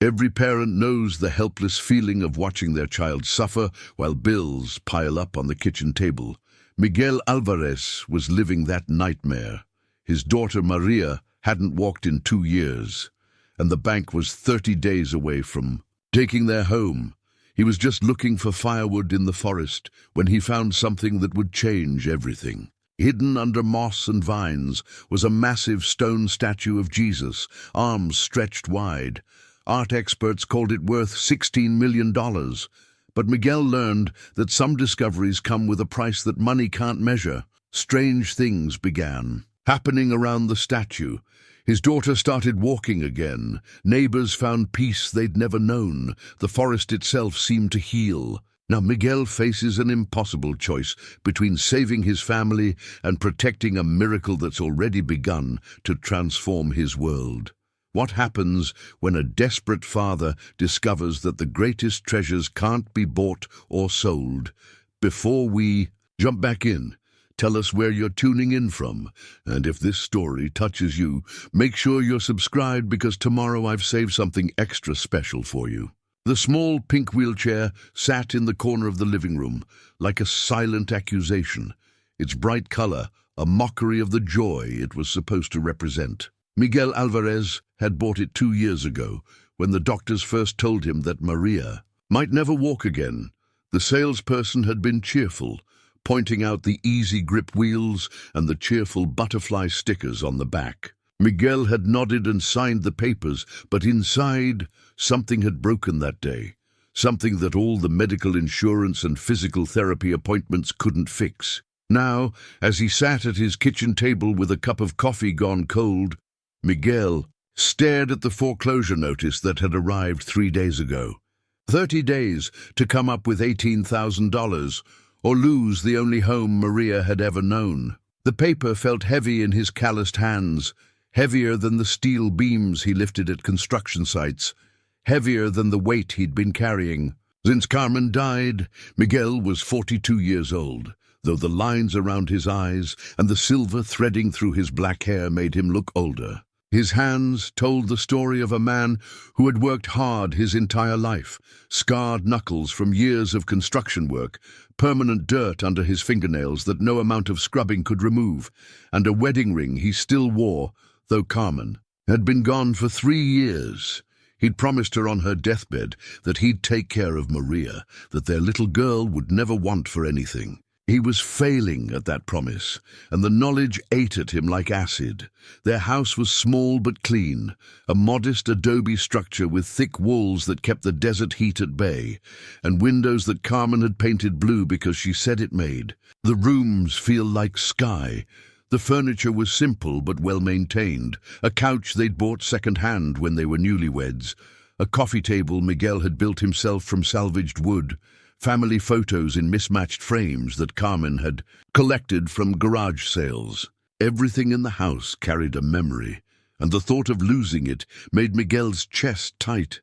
Every parent knows the helpless feeling of watching their child suffer while bills pile up on the kitchen table. Miguel Alvarez was living that nightmare. His daughter Maria hadn't walked in 2 years, and the bank was 30 days away from taking their home. He was just looking for firewood in the forest when he found something that would change everything. Hidden under moss and vines was a massive stone statue of Jesus, arms stretched wide. Art experts called it worth $16 million. But Miguel learned that some discoveries come with a price that money can't measure. Strange things began happening around the statue. His daughter started walking again. Neighbors found peace they'd never known. The forest itself seemed to heal. Now Miguel faces an impossible choice between saving his family and protecting a miracle that's already begun to transform his world. What happens when a desperate father discovers that the greatest treasures can't be bought or sold? Before we jump back in, tell us where you're tuning in from. And if this story touches you, make sure you're subscribed, because tomorrow I've saved something extra special for you. The small pink wheelchair sat in the corner of the living room, like a silent accusation. Its bright color, a mockery of the joy it was supposed to represent. Miguel Alvarez had bought it 2 years ago, when the doctors first told him that Maria might never walk again. The salesperson had been cheerful, pointing out the easy grip wheels and the cheerful butterfly stickers on the back. Miguel had nodded and signed the papers, but inside, something had broken that day. Something that all the medical insurance and physical therapy appointments couldn't fix. Now, as he sat at his kitchen table with a cup of coffee gone cold, Miguel stared at the foreclosure notice that had arrived 3 days ago. 30 days to come up with $18,000, or lose the only home Maria had ever known. The paper felt heavy in his calloused hands, heavier than the steel beams he lifted at construction sites, heavier than the weight he'd been carrying. Since Carmen died, Miguel was 42 years old, though the lines around his eyes and the silver threading through his black hair made him look older. His hands told the story of a man who had worked hard his entire life, scarred knuckles from years of construction work, permanent dirt under his fingernails that no amount of scrubbing could remove, and a wedding ring he still wore, though Carmen had been gone for 3 years. He'd promised her on her deathbed that he'd take care of Maria, that their little girl would never want for anything. He was failing at that promise, and the knowledge ate at him like acid. Their house was small but clean, a modest adobe structure with thick walls that kept the desert heat at bay, and windows that Carmen had painted blue because she said it made. The rooms feel like sky. The furniture was simple but well-maintained, a couch they'd bought second-hand when they were newlyweds, a coffee table Miguel had built himself from salvaged wood, family photos in mismatched frames that Carmen had collected from garage sales. Everything in the house carried a memory, and the thought of losing it made Miguel's chest tight.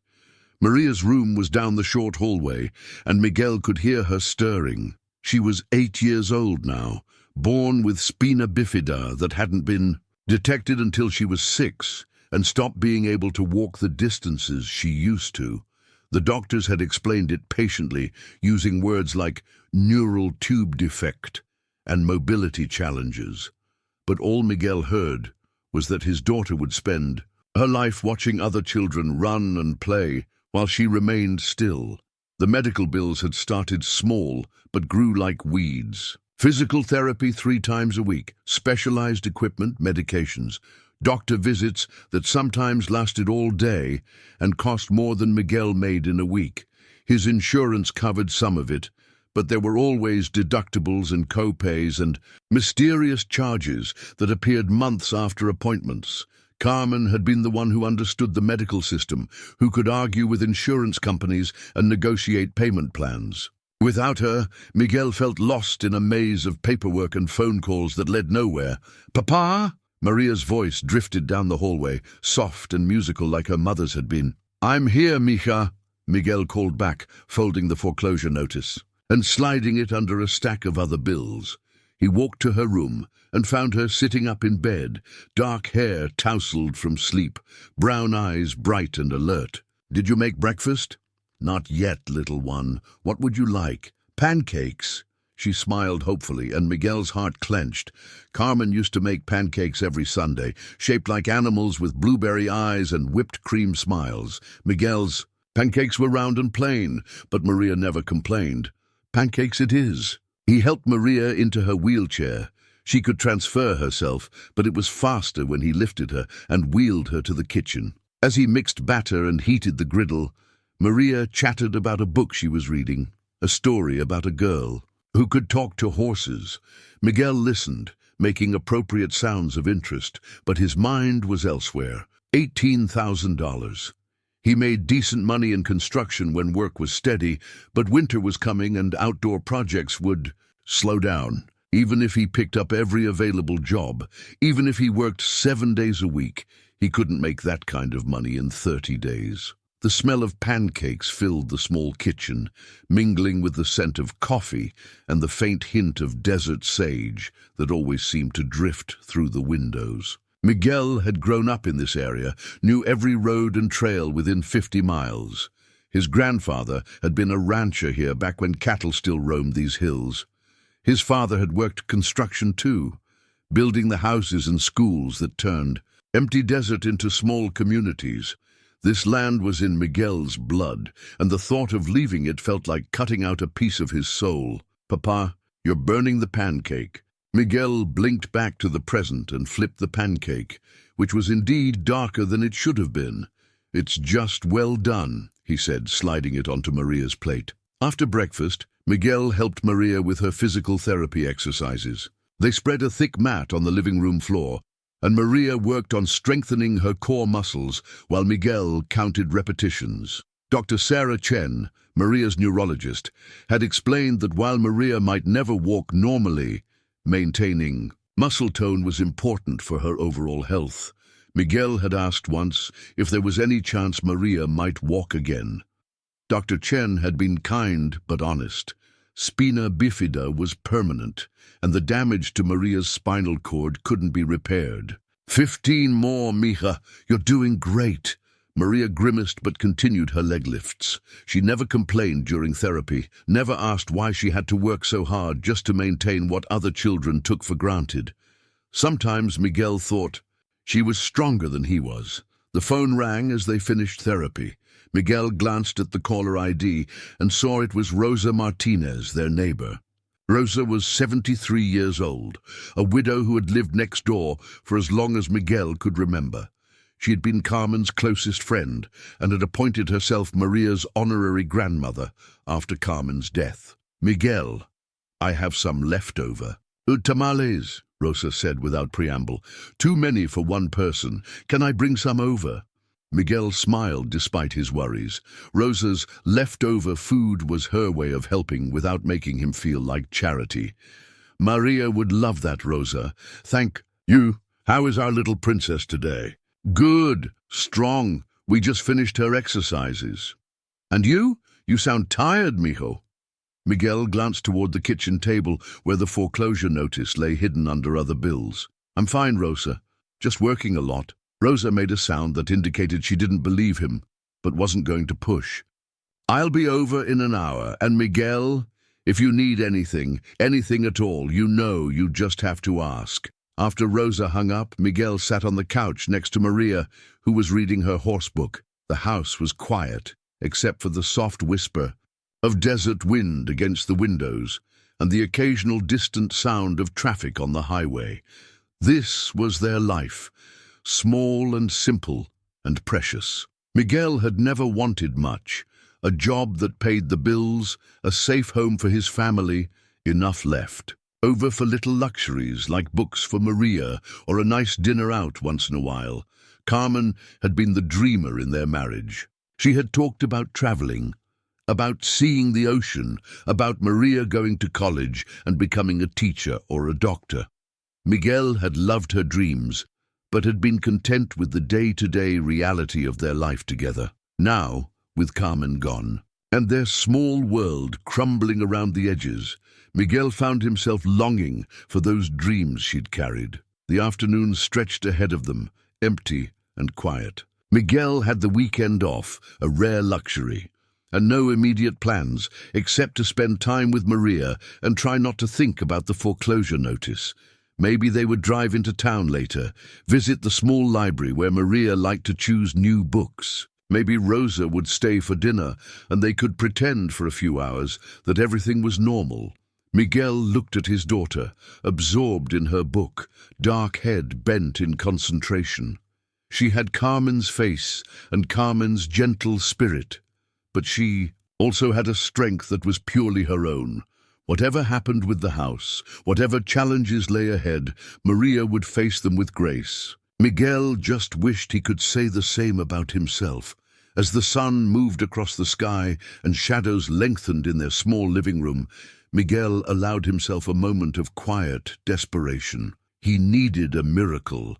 Maria's room was down the short hallway, and Miguel could hear her stirring. She was 8 years old now, born with spina bifida that hadn't been detected until she was 6, and stopped being able to walk the distances she used to. The doctors had explained it patiently, using words like neural tube defect and mobility challenges. But all Miguel heard was that his daughter would spend her life watching other children run and play while she remained still. The medical bills had started small but grew like weeds. Physical therapy 3 times a week, specialized equipment, medications, doctor visits that sometimes lasted all day and cost more than Miguel made in a week. His insurance covered some of it, but there were always deductibles and co-pays and mysterious charges that appeared months after appointments. Carmen had been the one who understood the medical system, who could argue with insurance companies and negotiate payment plans. Without her, Miguel felt lost in a maze of paperwork and phone calls that led nowhere. "Papa?" Maria's voice drifted down the hallway, soft and musical like her mother's had been. "I'm here, mija," Miguel called back, folding the foreclosure notice and sliding it under a stack of other bills. He walked to her room and found her sitting up in bed, dark hair tousled from sleep, brown eyes bright and alert. Did you make breakfast? Not yet, little one. What would you like? Pancakes. She smiled hopefully, and Miguel's heart clenched. Carmen used to make pancakes every Sunday, shaped like animals with blueberry eyes and whipped cream smiles. Miguel's pancakes were round and plain, but Maria never complained. Pancakes it is. He helped Maria into her wheelchair. She could transfer herself, but it was faster when he lifted her and wheeled her to the kitchen. As he mixed batter and heated the griddle, Maria chattered about a book she was reading, a story about a girl who could talk to horses. Miguel listened, making appropriate sounds of interest, but his mind was elsewhere. $18,000. He made decent money in construction when work was steady, but winter was coming and outdoor projects would slow down. Even if he picked up every available job, even if he worked 7 days a week, he couldn't make that kind of money in 30 days. The smell of pancakes filled the small kitchen, mingling with the scent of coffee and the faint hint of desert sage that always seemed to drift through the windows. Miguel had grown up in this area, knew every road and trail within 50 miles. His grandfather had been a rancher here back when cattle still roamed these hills. His father had worked construction too, building the houses and schools that turned empty desert into small communities. This land was in Miguel's blood, and the thought of leaving it felt like cutting out a piece of his soul. "Papa, you're burning the pancake." Miguel blinked back to the present and flipped the pancake, which was indeed darker than it should have been. "It's just well done," he said, sliding it onto Maria's plate. After breakfast, Miguel helped Maria with her physical therapy exercises. They spread a thick mat on the living room floor, and Maria worked on strengthening her core muscles while Miguel counted repetitions. Dr. Sarah Chen, Maria's neurologist, had explained that while Maria might never walk normally, maintaining muscle tone was important for her overall health. Miguel had asked once if there was any chance Maria might walk again. Dr. Chen had been kind but honest. Spina bifida was permanent, and the damage to Maria's spinal cord couldn't be repaired. 15 more, mija. You're doing great." Maria grimaced but continued her leg lifts. She never complained during therapy, never asked why she had to work so hard just to maintain what other children took for granted. Sometimes Miguel thought she was stronger than he was. The phone rang as they finished therapy. Miguel glanced at the caller ID and saw it was Rosa Martinez, their neighbor. Rosa was 73 years old, a widow who had lived next door for as long as Miguel could remember. She had been Carmen's closest friend and had appointed herself Maria's honorary grandmother after Carmen's death. "Miguel, I have some leftover." "Tamales," Rosa said without preamble. "Too many for one person. Can I bring some over?" Miguel smiled despite his worries. Rosa's leftover food was her way of helping without making him feel like charity. "Maria would love that, Rosa. Thank you. How is our little princess today?" "Good. Strong. We just finished her exercises." "And you? You sound tired, mijo." Miguel glanced toward the kitchen table where the foreclosure notice lay hidden under other bills. "I'm fine, Rosa. Just working a lot." Rosa made a sound that indicated she didn't believe him, but wasn't going to push. "I'll be over in an hour, and Miguel, if you need anything at all, you just have to ask." After Rosa hung up, Miguel sat on the couch next to Maria, who was reading her horse book. The house was quiet, except for the soft whisper of desert wind against the windows and the occasional distant sound of traffic on the highway. This was their life. Small and simple and precious. Miguel had never wanted much. A job that paid the bills, a safe home for his family, enough left. Over for little luxuries like books for Maria or a nice dinner out once in a while. Carmen had been the dreamer in their marriage. She had talked about traveling, about seeing the ocean, about Maria going to college and becoming a teacher or a doctor. Miguel had loved her dreams, but had been content with the day-to-day reality of their life together. Now, with Carmen gone, and their small world crumbling around the edges, Miguel found himself longing for those dreams she'd carried. The afternoon stretched ahead of them, empty and quiet. Miguel had the weekend off, a rare luxury, and no immediate plans except to spend time with Maria and try not to think about the foreclosure notice. Maybe they would drive into town later, visit the small library where Maria liked to choose new books. Maybe Rosa would stay for dinner, and they could pretend for a few hours that everything was normal. Miguel looked at his daughter, absorbed in her book, dark head bent in concentration. She had Carmen's face and Carmen's gentle spirit, but she also had a strength that was purely her own. Whatever happened with the house, whatever challenges lay ahead, Maria would face them with grace. Miguel just wished he could say the same about himself. As the sun moved across the sky and shadows lengthened in their small living room, Miguel allowed himself a moment of quiet desperation. He needed a miracle,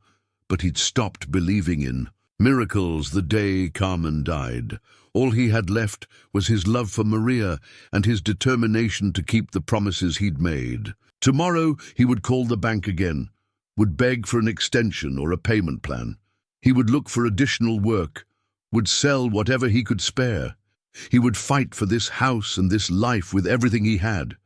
but he'd stopped believing in miracles the day Carmen died. All he had left was his love for Maria and his determination to keep the promises he'd made. Tomorrow he would call the bank again, would beg for an extension or a payment plan. He would look for additional work, would sell whatever he could spare. He would fight for this house and this life with everything he had.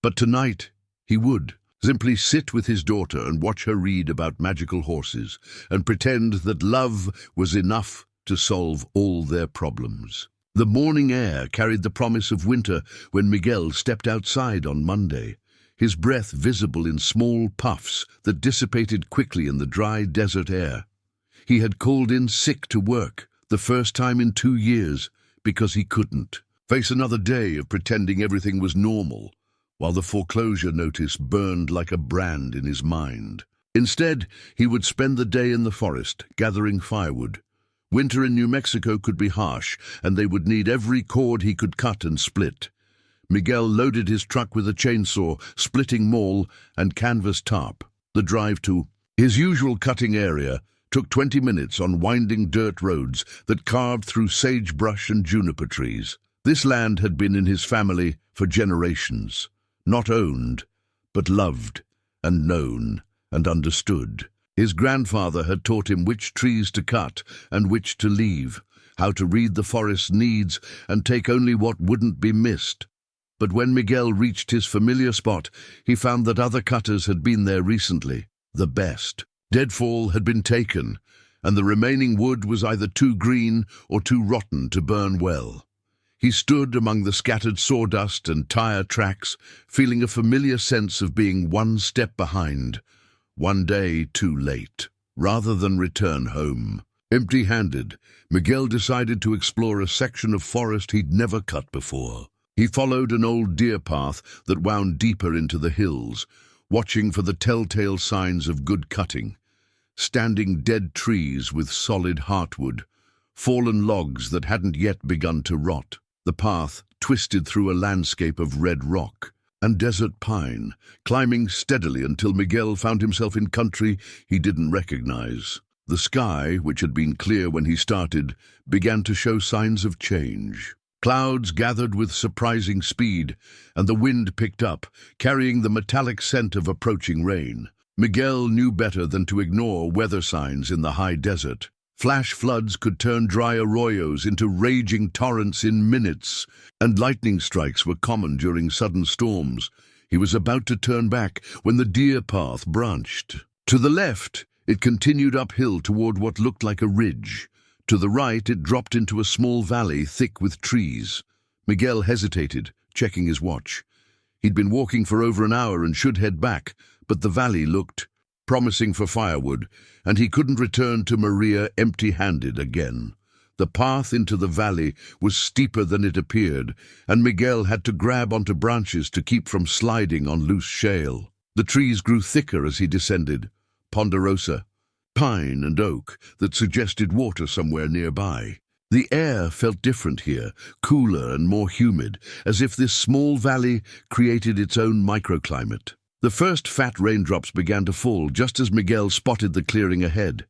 But tonight he would simply sit with his daughter and watch her read about magical horses and pretend that love was enough to solve all their problems. The morning air carried the promise of winter when Miguel stepped outside on Monday, his breath visible in small puffs that dissipated quickly in the dry desert air. He had called in sick to work, the first time in 2 years, because he couldn't face another day of pretending everything was normal, while the foreclosure notice burned like a brand in his mind. Instead, he would spend the day in the forest, gathering firewood. Winter in New Mexico could be harsh, and they would need every cord he could cut and split. Miguel loaded his truck with a chainsaw, splitting maul, and canvas tarp. The drive to his usual cutting area took 20 minutes on winding dirt roads that carved through sagebrush and juniper trees. This land had been in his family for generations, not owned, but loved and known and understood. His grandfather had taught him which trees to cut and which to leave, how to read the forest's needs and take only what wouldn't be missed. But when Miguel reached his familiar spot, he found that other cutters had been there recently, the best. Deadfall had been taken, and the remaining wood was either too green or too rotten to burn well. He stood among the scattered sawdust and tire tracks, feeling a familiar sense of being one step behind, one day too late. Rather than return home empty-handed, Miguel decided to explore a section of forest he'd never cut before. He followed an old deer path that wound deeper into the hills, watching for the telltale signs of good cutting. Standing dead trees with solid heartwood, fallen logs that hadn't yet begun to rot. The path twisted through a landscape of red rock and desert pine, climbing steadily until Miguel found himself in country he didn't recognize. The sky, which had been clear when he started, began to show signs of change. Clouds gathered with surprising speed, and the wind picked up, carrying the metallic scent of approaching rain. Miguel knew better than to ignore weather signs in the high desert. Flash floods could turn dry arroyos into raging torrents in minutes, and lightning strikes were common during sudden storms. He was about to turn back when the deer path branched. To the left, it continued uphill toward what looked like a ridge. To the right, it dropped into a small valley thick with trees. Miguel hesitated, checking his watch. He'd been walking for over an hour and should head back, but the valley looked promising for firewood, and he couldn't return to Maria empty-handed again. The path into the valley was steeper than it appeared, and Miguel had to grab onto branches to keep from sliding on loose shale. The trees grew thicker as he descended, ponderosa, pine and oak that suggested water somewhere nearby. The air felt different here, cooler and more humid, as if this small valley created its own microclimate. The first fat raindrops began to fall just as Miguel spotted the clearing ahead.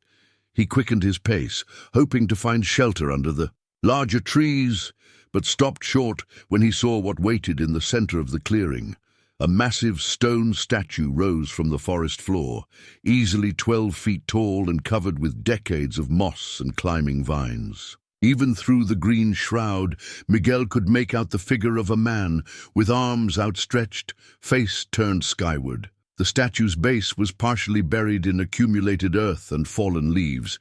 He quickened his pace, hoping to find shelter under the larger trees, but stopped short when he saw what waited in the center of the clearing. A massive stone statue rose from the forest floor, easily 12 feet tall and covered with decades of moss and climbing vines. Even through the green shroud, Miguel could make out the figure of a man, with arms outstretched, face turned skyward. The statue's base was partially buried in accumulated earth and fallen leaves,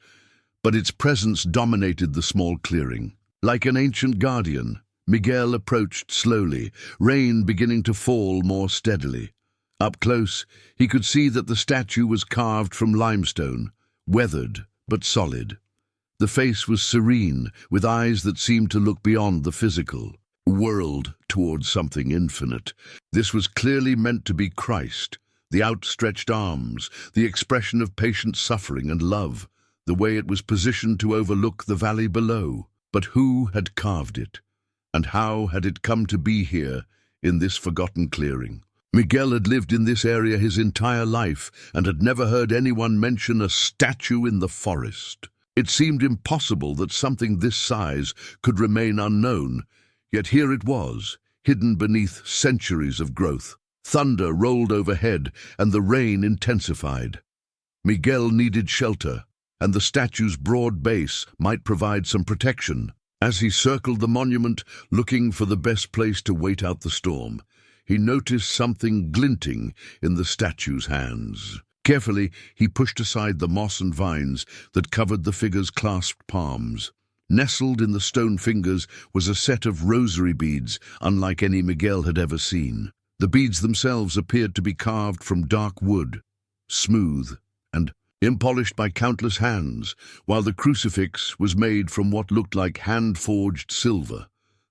but its presence dominated the small clearing. Like an ancient guardian, Miguel approached slowly, rain beginning to fall more steadily. Up close, he could see that the statue was carved from limestone, weathered but solid. The face was serene, with eyes that seemed to look beyond the physical world towards something infinite. This was clearly meant to be Christ, the outstretched arms, the expression of patient suffering and love, the way it was positioned to overlook the valley below. But who had carved it? And how had it come to be here, in this forgotten clearing? Miguel had lived in this area his entire life and had never heard anyone mention a statue in the forest. It seemed impossible that something this size could remain unknown, yet here it was, hidden beneath centuries of growth. Thunder rolled overhead and the rain intensified. Miguel needed shelter, and the statue's broad base might provide some protection. As he circled the monument, looking for the best place to wait out the storm, he noticed something glinting in the statue's hands. Carefully, he pushed aside the moss and vines that covered the figure's clasped palms. Nestled in the stone fingers was a set of rosary beads, unlike any Miguel had ever seen. The beads themselves appeared to be carved from dark wood, smooth and impolished by countless hands, while the crucifix was made from what looked like hand-forged silver.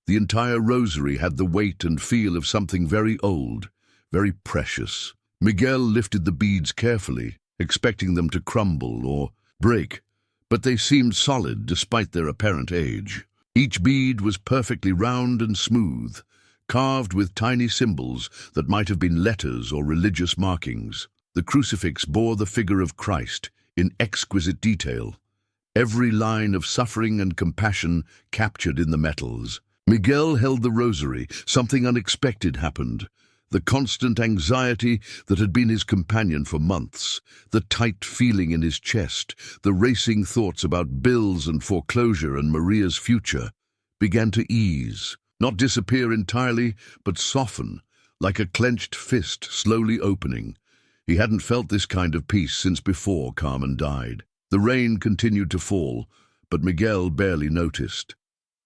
The entire rosary had the weight and feel of something very old, very precious. Miguel lifted the beads carefully, expecting them to crumble or break, but they seemed solid despite their apparent age. Each bead was perfectly round and smooth, carved with tiny symbols that might have been letters or religious markings. The crucifix bore the figure of Christ in exquisite detail, every line of suffering and compassion captured in the metals. Miguel held the rosary. Something unexpected happened. The constant anxiety that had been his companion for months, the tight feeling in his chest, the racing thoughts about bills and foreclosure and Maria's future, began to ease, not disappear entirely, but soften, like a clenched fist slowly opening. He hadn't felt this kind of peace since before Carmen died. The rain continued to fall, but Miguel barely noticed.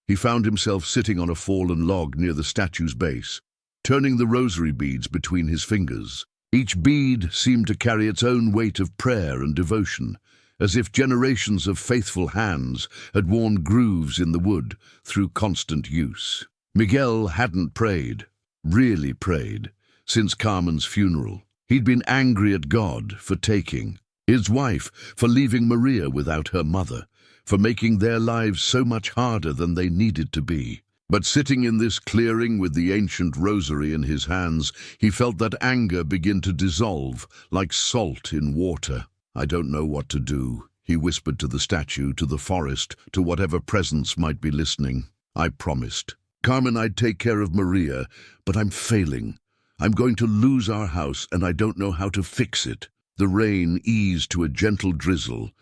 He found himself sitting on a fallen log near the statue's base, turning the rosary beads between his fingers. Each bead seemed to carry its own weight of prayer and devotion, as if generations of faithful hands had worn grooves in the wood through constant use. Miguel hadn't prayed, really prayed, since Carmen's funeral. He'd been angry at God for taking his wife, for leaving Maria without her mother, for making their lives so much harder than they needed to be. But sitting in this clearing with the ancient rosary in his hands, he felt that anger begin to dissolve like salt in water. "I don't know what to do," he whispered to the statue, to the forest, to whatever presence might be listening. "I promised Carmen I'd take care of Maria, but I'm failing. I'm going to lose our house, and I don't know how to fix it." The rain eased to a gentle drizzle,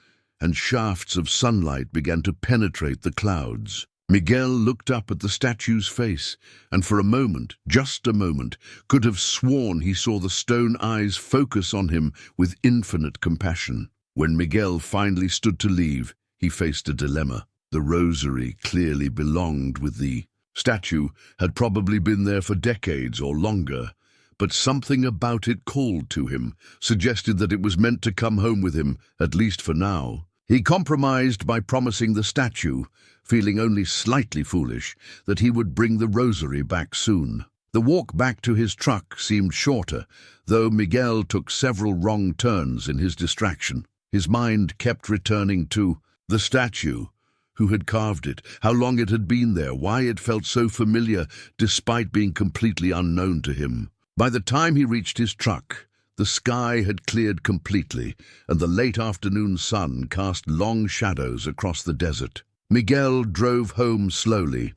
and shafts of sunlight began to penetrate the clouds. Miguel looked up at the statue's face, and for a moment, just a moment, could have sworn he saw the stone eyes focus on him with infinite compassion. When Miguel finally stood to leave, he faced a dilemma. The rosary clearly belonged with the statue, had probably been there for decades or longer, but something about it called to him, suggested that it was meant to come home with him, at least for now. He compromised by promising the statue, feeling only slightly foolish, that he would bring the rosary back soon. The walk back to his truck seemed shorter, though Miguel took several wrong turns in his distraction. His mind kept returning to the statue. Who had carved it? How long it had been there? Why it felt so familiar, despite being completely unknown to him? By the time he reached his truck, the sky had cleared completely, and the late afternoon sun cast long shadows across the desert. Miguel drove home slowly,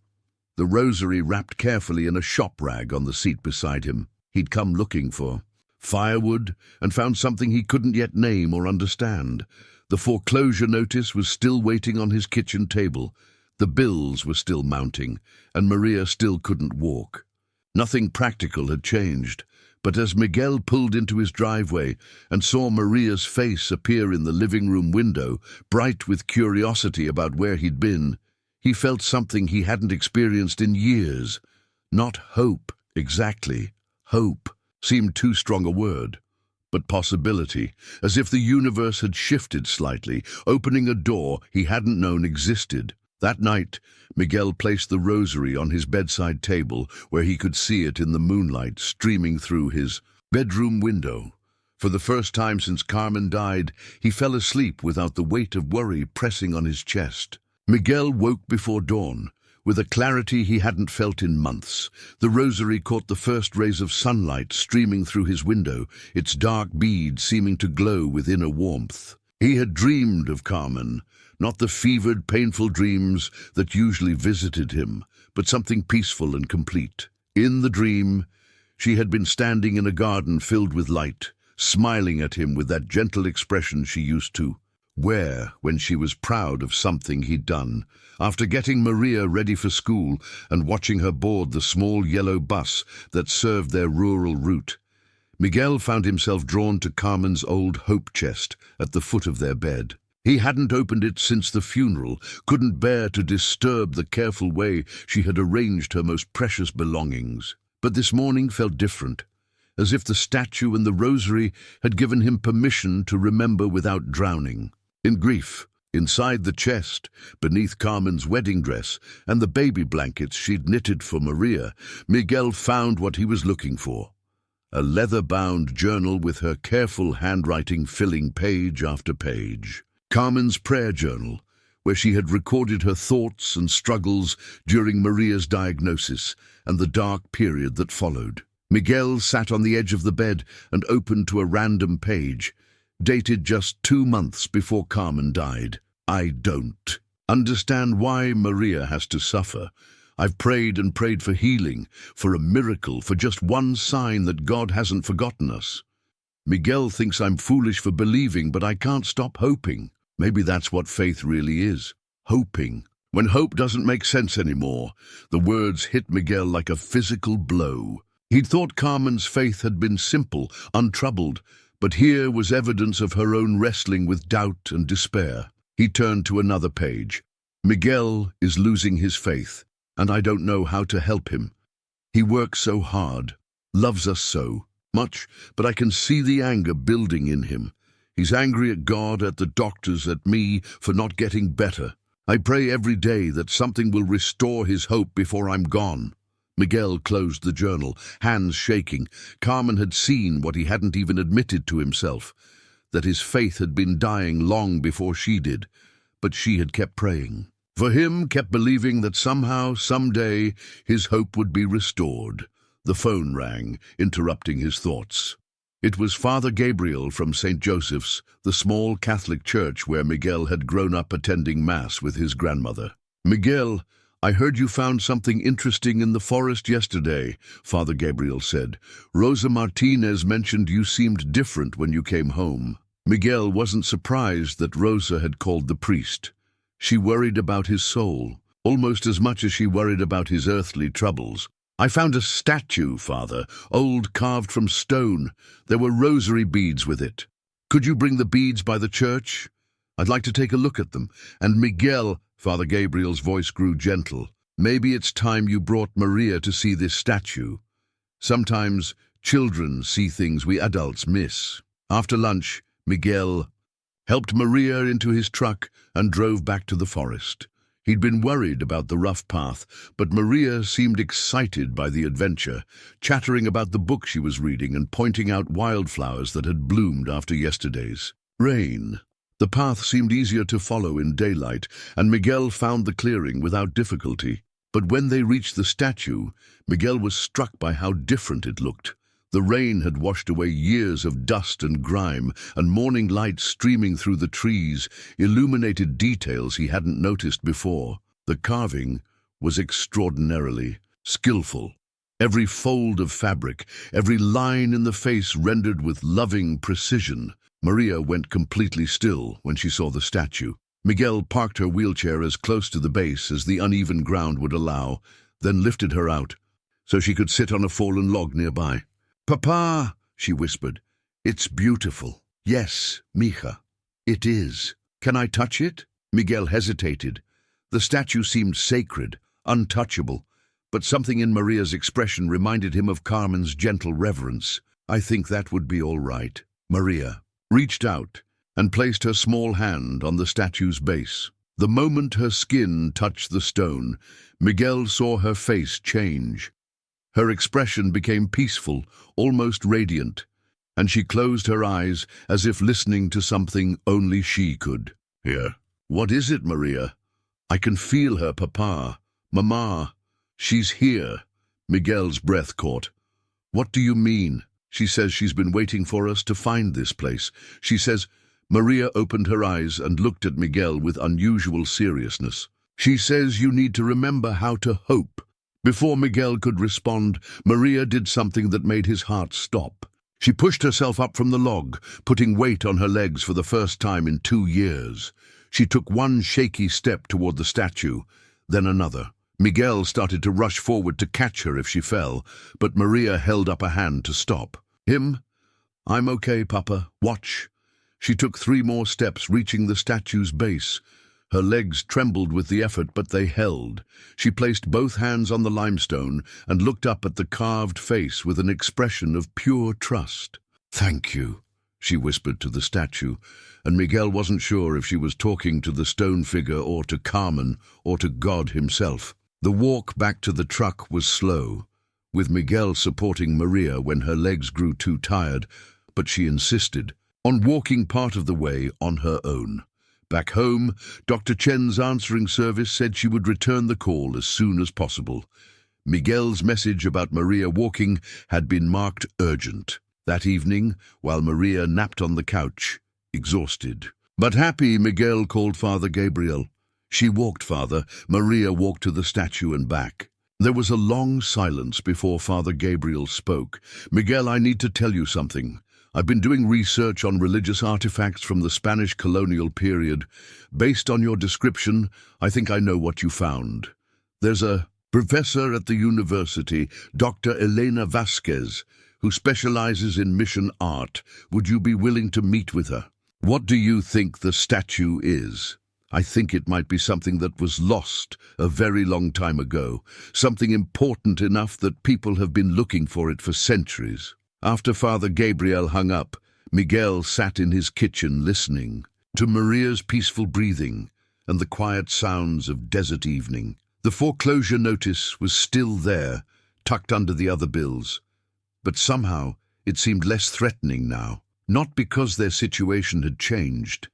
the rosary wrapped carefully in a shop rag on the seat beside him. he'd come looking for. Firewood, and found something he couldn't yet name or understand. The foreclosure notice was still waiting on his kitchen table. The bills were still mounting, and Maria still couldn't walk. Nothing practical had changed, but as Miguel pulled into his driveway and saw Maria's face appear in the living room window, bright with curiosity about where he'd been, he felt something he hadn't experienced in years. Not hope, exactly. Hope seemed too strong a word, but possibility, as if the universe had shifted slightly, opening a door he hadn't known existed. That night, Miguel placed the rosary on his bedside table where he could see it in the moonlight streaming through his bedroom window. For the first time since Carmen died, he fell asleep without the weight of worry pressing on his chest. Miguel woke before dawn, with a clarity he hadn't felt in months. The rosary caught the first rays of sunlight streaming through his window, its dark beads seeming to glow with inner warmth. He had dreamed of Carmen, not the fevered, painful dreams that usually visited him, but something peaceful and complete. In the dream, she had been standing in a garden filled with light, smiling at him with that gentle expression she used to wear when she was proud of something he'd done. After getting Maria ready for school and watching her board the small yellow bus that served their rural route, Miguel found himself drawn to Carmen's old hope chest at the foot of their bed. He hadn't opened it since the funeral, couldn't bear to disturb the careful way she had arranged her most precious belongings. But this morning felt different, as if the statue and the rosary had given him permission to remember without drowning. In grief, inside the chest, beneath Carmen's wedding dress and the baby blankets she'd knitted for Maria, Miguel found what he was looking for. A leather-bound journal with her careful handwriting filling page after page. Carmen's prayer journal, where she had recorded her thoughts and struggles during Maria's diagnosis and the dark period that followed. Miguel sat on the edge of the bed and opened to a random page, dated just 2 months before Carmen died. I don't understand why Maria has to suffer. I've prayed and prayed for healing, for a miracle, for just one sign that God hasn't forgotten us. Miguel thinks I'm foolish for believing, but I can't stop hoping. Maybe that's what faith really is, hoping. When hope doesn't make sense anymore, the words hit Miguel like a physical blow. He'd thought Carmen's faith had been simple, untroubled, but here was evidence of her own wrestling with doubt and despair. He turned to another page. Miguel is losing his faith, and I don't know how to help him. He works so hard, loves us so much, but I can see the anger building in him. He's angry at God, at the doctors, at me for not getting better. I pray every day that something will restore his hope before I'm gone. Miguel closed the journal, hands shaking. Carmen had seen what he hadn't even admitted to himself, that his faith had been dying long before she did, but she had kept praying. For him, kept believing that somehow, someday, his hope would be restored. The phone rang, interrupting his thoughts. It was Father Gabriel from St. Joseph's, the small Catholic church where Miguel had grown up attending Mass with his grandmother. Miguel, I heard you found something interesting in the forest yesterday, Father Gabriel said. Rosa Martinez mentioned you seemed different when you came home. Miguel wasn't surprised that Rosa had called the priest. She worried about his soul, almost as much as she worried about his earthly troubles. I found a statue, Father, old, carved from stone. There were rosary beads with it. Could you bring the beads by the church? I'd like to take a look at them. And Miguel, Father Gabriel's voice grew gentle. Maybe it's time you brought Maria to see this statue. Sometimes children see things we adults miss. After lunch, Miguel helped Maria into his truck and drove back to the forest. He'd been worried about the rough path, but Maria seemed excited by the adventure, chattering about the book she was reading and pointing out wildflowers that had bloomed after yesterday's rain. The path seemed easier to follow in daylight, and Miguel found the clearing without difficulty. But when they reached the statue, Miguel was struck by how different it looked. The rain had washed away years of dust and grime, and morning light streaming through the trees illuminated details he hadn't noticed before. The carving was extraordinarily skillful. every fold of fabric, every line in the face rendered with loving precision. Maria went completely still when she saw the statue. Miguel parked her wheelchair as close to the base as the uneven ground would allow, then lifted her out so she could sit on a fallen log nearby. "Papa," she whispered, "it's beautiful." "Yes, mija, it is. Can I touch it?" Miguel hesitated. The statue seemed sacred, untouchable, but something in Maria's expression reminded him of Carmen's gentle reverence. "I think that would be all right." Maria reached out and placed her small hand on the statue's base. The moment her skin touched the stone, Miguel saw her face change. Her expression became peaceful, almost radiant, and she closed her eyes as if listening to something only she could hear. "What is it, Maria?" "I can feel her, Papa. Mama. She's here." Miguel's breath caught. "What do you mean?" "She says she's been waiting for us to find this place. She says—" Maria opened her eyes and looked at Miguel with unusual seriousness. "She says you need to remember how to hope." Before Miguel could respond, Maria did something that made his heart stop. She pushed herself up from the log, putting weight on her legs for the first time in 2 years. She took one shaky step toward the statue, then another. Miguel started to rush forward to catch her if she fell, but Maria held up a hand to stop. "Him? I'm okay, Papa. Watch." She took 3 more steps, reaching the statue's base. Her legs trembled with the effort, but they held. She placed both hands on the limestone and looked up at the carved face with an expression of pure trust. "Thank you," she whispered to the statue, and Miguel wasn't sure if she was talking to the stone figure or to Carmen or to God himself. The walk back to the truck was slow, with Miguel supporting Maria when her legs grew too tired, but she insisted on walking part of the way on her own. Back home, Dr. Chen's answering service said she would return the call as soon as possible. Miguel's message about Maria walking had been marked urgent. That evening, while Maria napped on the couch, exhausted but happy, Miguel called Father Gabriel. "She walked, Father." Maria walked to the statue and back. There was a long silence before Father Gabriel spoke. "Miguel, I need to tell you something. I've been doing research on religious artifacts from the Spanish colonial period. Based on your description, I think I know what you found. There's a professor at the university, Dr. Elena Vasquez, who specializes in mission art. Would you be willing to meet with her?" "What do you think the statue is?" "I think it might be something that was lost a very long time ago, something important enough that people have been looking for it for centuries." After Father Gabriel hung up, Miguel sat in his kitchen listening to Maria's peaceful breathing and the quiet sounds of desert evening. The foreclosure notice was still there, tucked under the other bills, but somehow it seemed less threatening now. Not because their situation had changed.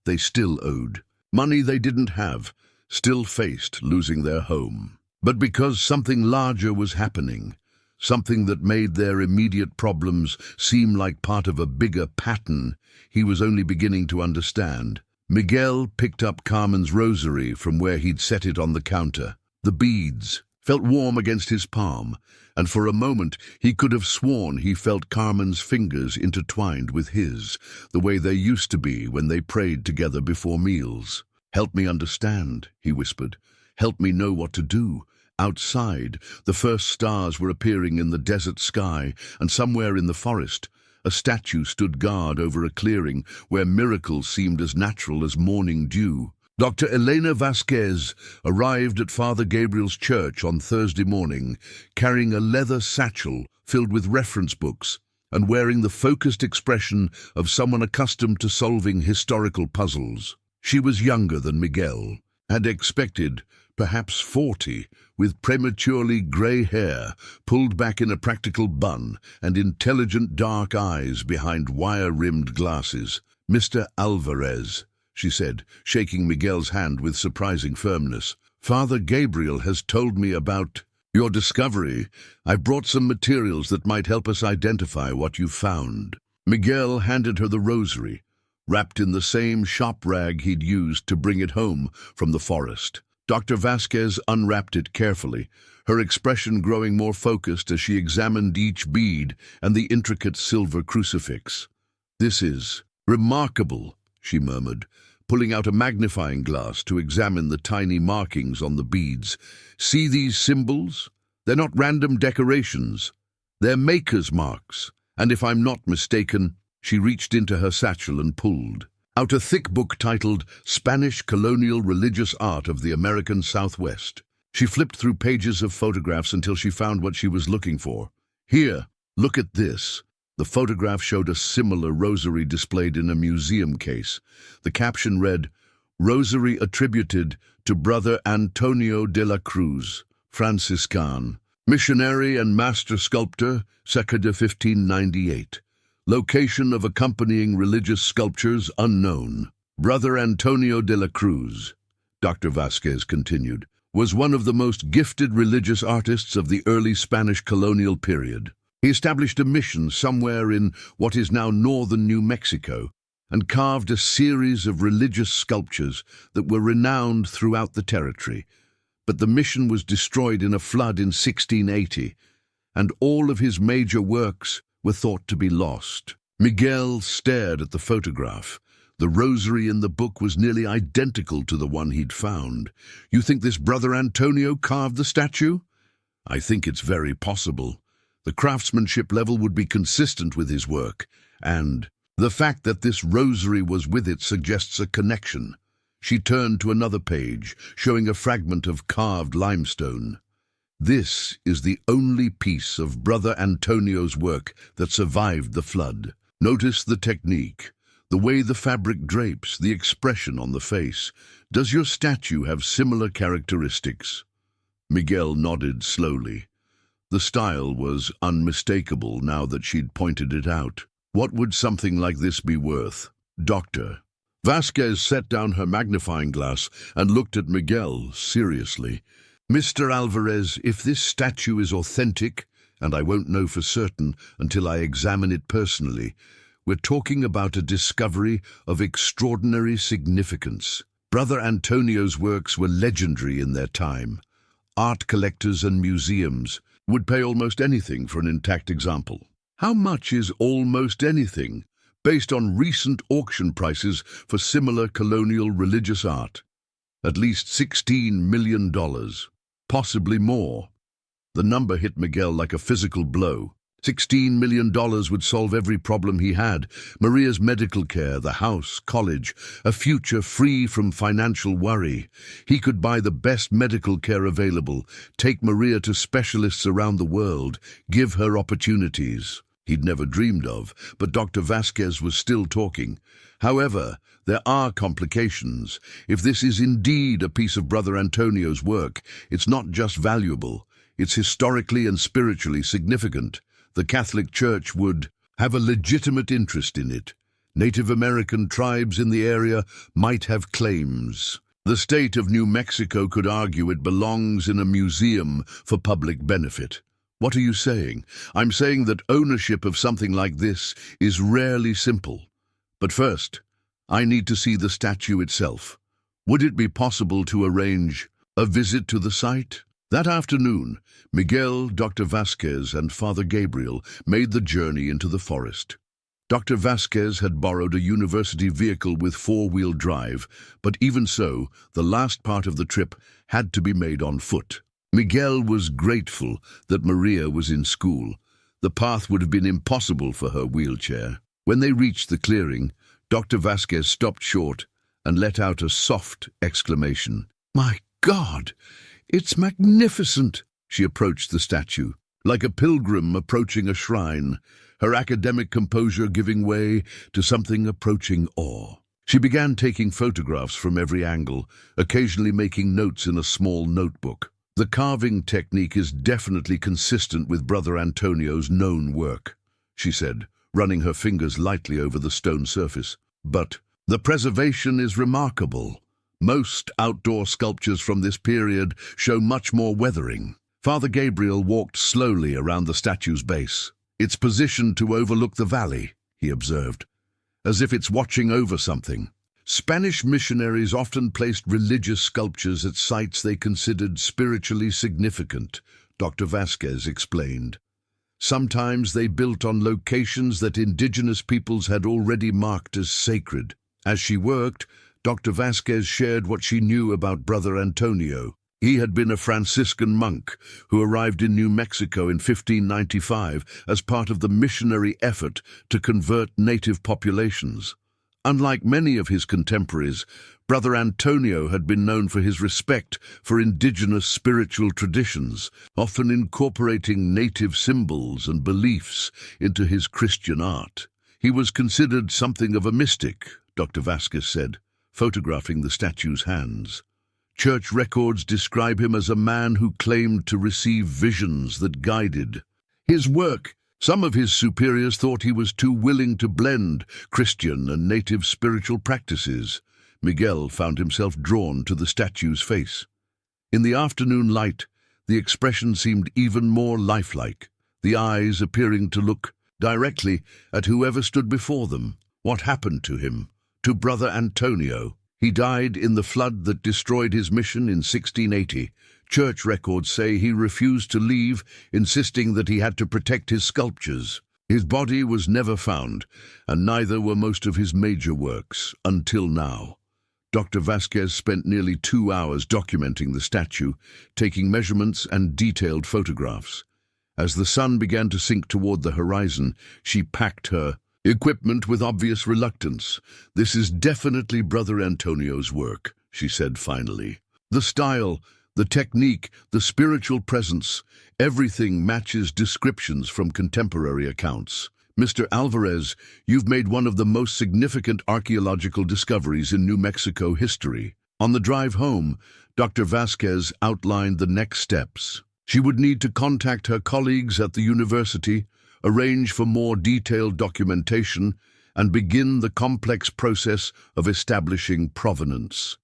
They still owed. Money they didn't have, still faced losing their home. But because something larger was happening, something that made their immediate problems seem like part of a bigger pattern he was only beginning to understand. Miguel picked up Carmen's rosary from where he'd set it on the counter. The beads felt warm against his palm, and for a moment he could have sworn he felt Carmen's fingers intertwined with his, the way they used to be when they prayed together before meals. "Help me understand," he whispered. "Help me know what to do." Outside, the first stars were appearing in the desert sky, and somewhere in the forest, a statue stood guard over a clearing where miracles seemed as natural as morning dew. Dr. Elena Vasquez arrived at Father Gabriel's church on Thursday morning, carrying a leather satchel filled with reference books and wearing the focused expression of someone accustomed to solving historical puzzles. She was younger than Miguel, had expected, perhaps 40, with prematurely grey hair pulled back in a practical bun and intelligent dark eyes behind wire-rimmed glasses. "Mr. Alvarez," she said, shaking Miguel's hand with surprising firmness. "Father Gabriel has told me about your discovery. I've brought some materials that might help us identify what you found." Miguel handed her the rosary, wrapped in the same shop rag he'd used to bring it home from the forest. Dr. Vasquez unwrapped it carefully, her expression growing more focused as she examined each bead and the intricate silver crucifix. "This is remarkable," she murmured, pulling out a magnifying glass to examine the tiny markings on the beads. "See these symbols? They're not random decorations. They're maker's marks. And if I'm not mistaken," she reached into her satchel and pulled out a thick book titled Spanish Colonial Religious Art of the American Southwest. She flipped through pages of photographs until she found what she was looking for. "Here, look at this." The photograph showed a similar rosary displayed in a museum case. The caption read, "Rosary attributed to Brother Antonio de la Cruz, Franciscan, missionary and master sculptor, circa 1598. Location of accompanying religious sculptures unknown." Brother Antonio de la Cruz, Dr. Vasquez continued, was one of the most gifted religious artists of the early Spanish colonial period. He established a mission somewhere in what is now northern New Mexico and carved a series of religious sculptures that were renowned throughout the territory. But the mission was destroyed in a flood in 1680, and all of his major works were thought to be lost. Miguel stared at the photograph. The rosary in the book was nearly identical to the one he'd found. "You think this Brother Antonio carved the statue?" "I think it's very possible. The craftsmanship level would be consistent with his work, and the fact that this rosary was with it suggests a connection." She turned to another page, showing a fragment of carved limestone. "This is the only piece of Brother Antonio's work that survived the flood. Notice the technique, the way the fabric drapes, the expression on the face. Does your statue have similar characteristics?" Miguel nodded slowly. The style was unmistakable now that she'd pointed it out. "What would something like this be worth, Doctor?" Vasquez set down her magnifying glass and looked at Miguel seriously. "Mr. Alvarez, if this statue is authentic, and I won't know for certain until I examine it personally, we're talking about a discovery of extraordinary significance. Brother Antonio's works were legendary in their time. Art collectors and museums would pay almost anything for an intact example." "How much is almost anything, based on recent auction prices for similar colonial religious art?" "At least $16 million, possibly more." The number hit Miguel like a physical blow. $16 million would solve every problem he had: Maria's medical care, the house, college, a future free from financial worry. He could buy the best medical care available, take Maria to specialists around the world, give her opportunities he'd never dreamed of. But Dr. Vasquez was still talking. "However, there are complications. If this is indeed a piece of Brother Antonio's work, it's not just valuable, it's historically and spiritually significant. The Catholic Church would have a legitimate interest in it. Native American tribes in the area might have claims. The state of New Mexico could argue it belongs in a museum for public benefit." "What are you saying?" "I'm saying that ownership of something like this is rarely simple. But first, I need to see the statue itself. Would it be possible to arrange a visit to the site?" That afternoon, Miguel, Dr. Vasquez, and Father Gabriel made the journey into the forest. Dr. Vasquez had borrowed a university vehicle with four-wheel drive, but even so, the last part of the trip had to be made on foot. Miguel was grateful that Maria was in school. The path would have been impossible for her wheelchair. When they reached the clearing, Dr. Vasquez stopped short and let out a soft exclamation. "My God! It's magnificent!" She approached the statue, like a pilgrim approaching a shrine, her academic composure giving way to something approaching awe. She began taking photographs from every angle, occasionally making notes in a small notebook. "The carving technique is definitely consistent with Brother Antonio's known work," she said, running her fingers lightly over the stone surface. "But the preservation is remarkable. Most outdoor sculptures from this period show much more weathering." Father Gabriel walked slowly around the statue's base. "It's positioned to overlook the valley," he observed, "as if it's watching over something. Spanish missionaries often placed religious sculptures at sites they considered spiritually significant, Dr. Vasquez explained. Sometimes they built on locations that indigenous peoples had already marked as sacred. As she worked, Dr. Vasquez shared what she knew about Brother Antonio. He had been a Franciscan monk who arrived in New Mexico in 1595 as part of the missionary effort to convert native populations. Unlike many of his contemporaries, Brother Antonio had been known for his respect for indigenous spiritual traditions, often incorporating native symbols and beliefs into his Christian art. He was considered something of a mystic, Dr. Vasquez said, photographing the statue's hands. Church records describe him as a man who claimed to receive visions that guided his work. Some of his superiors thought he was too willing to blend Christian and native spiritual practices. Miguel found himself drawn to the statue's face. In the afternoon light, the expression seemed even more lifelike, the eyes appearing to look directly at whoever stood before them. What happened to him? To Brother Antonio? He died in the flood that destroyed his mission in 1680. Church records say he refused to leave, insisting that he had to protect his sculptures. His body was never found, and neither were most of his major works, until now. Dr. Vasquez spent nearly 2 hours documenting the statue, taking measurements and detailed photographs. As the sun began to sink toward the horizon, she packed her equipment with obvious reluctance. "This is definitely Brother Antonio's work," she said finally. "The style, the technique, the spiritual presence, everything matches descriptions from contemporary accounts. Mr. Alvarez, you've made one of the most significant archaeological discoveries in New Mexico history." On the drive home, Dr. Vasquez outlined the next steps. She would need to contact her colleagues at the university, arrange for more detailed documentation, and begin the complex process of establishing provenance.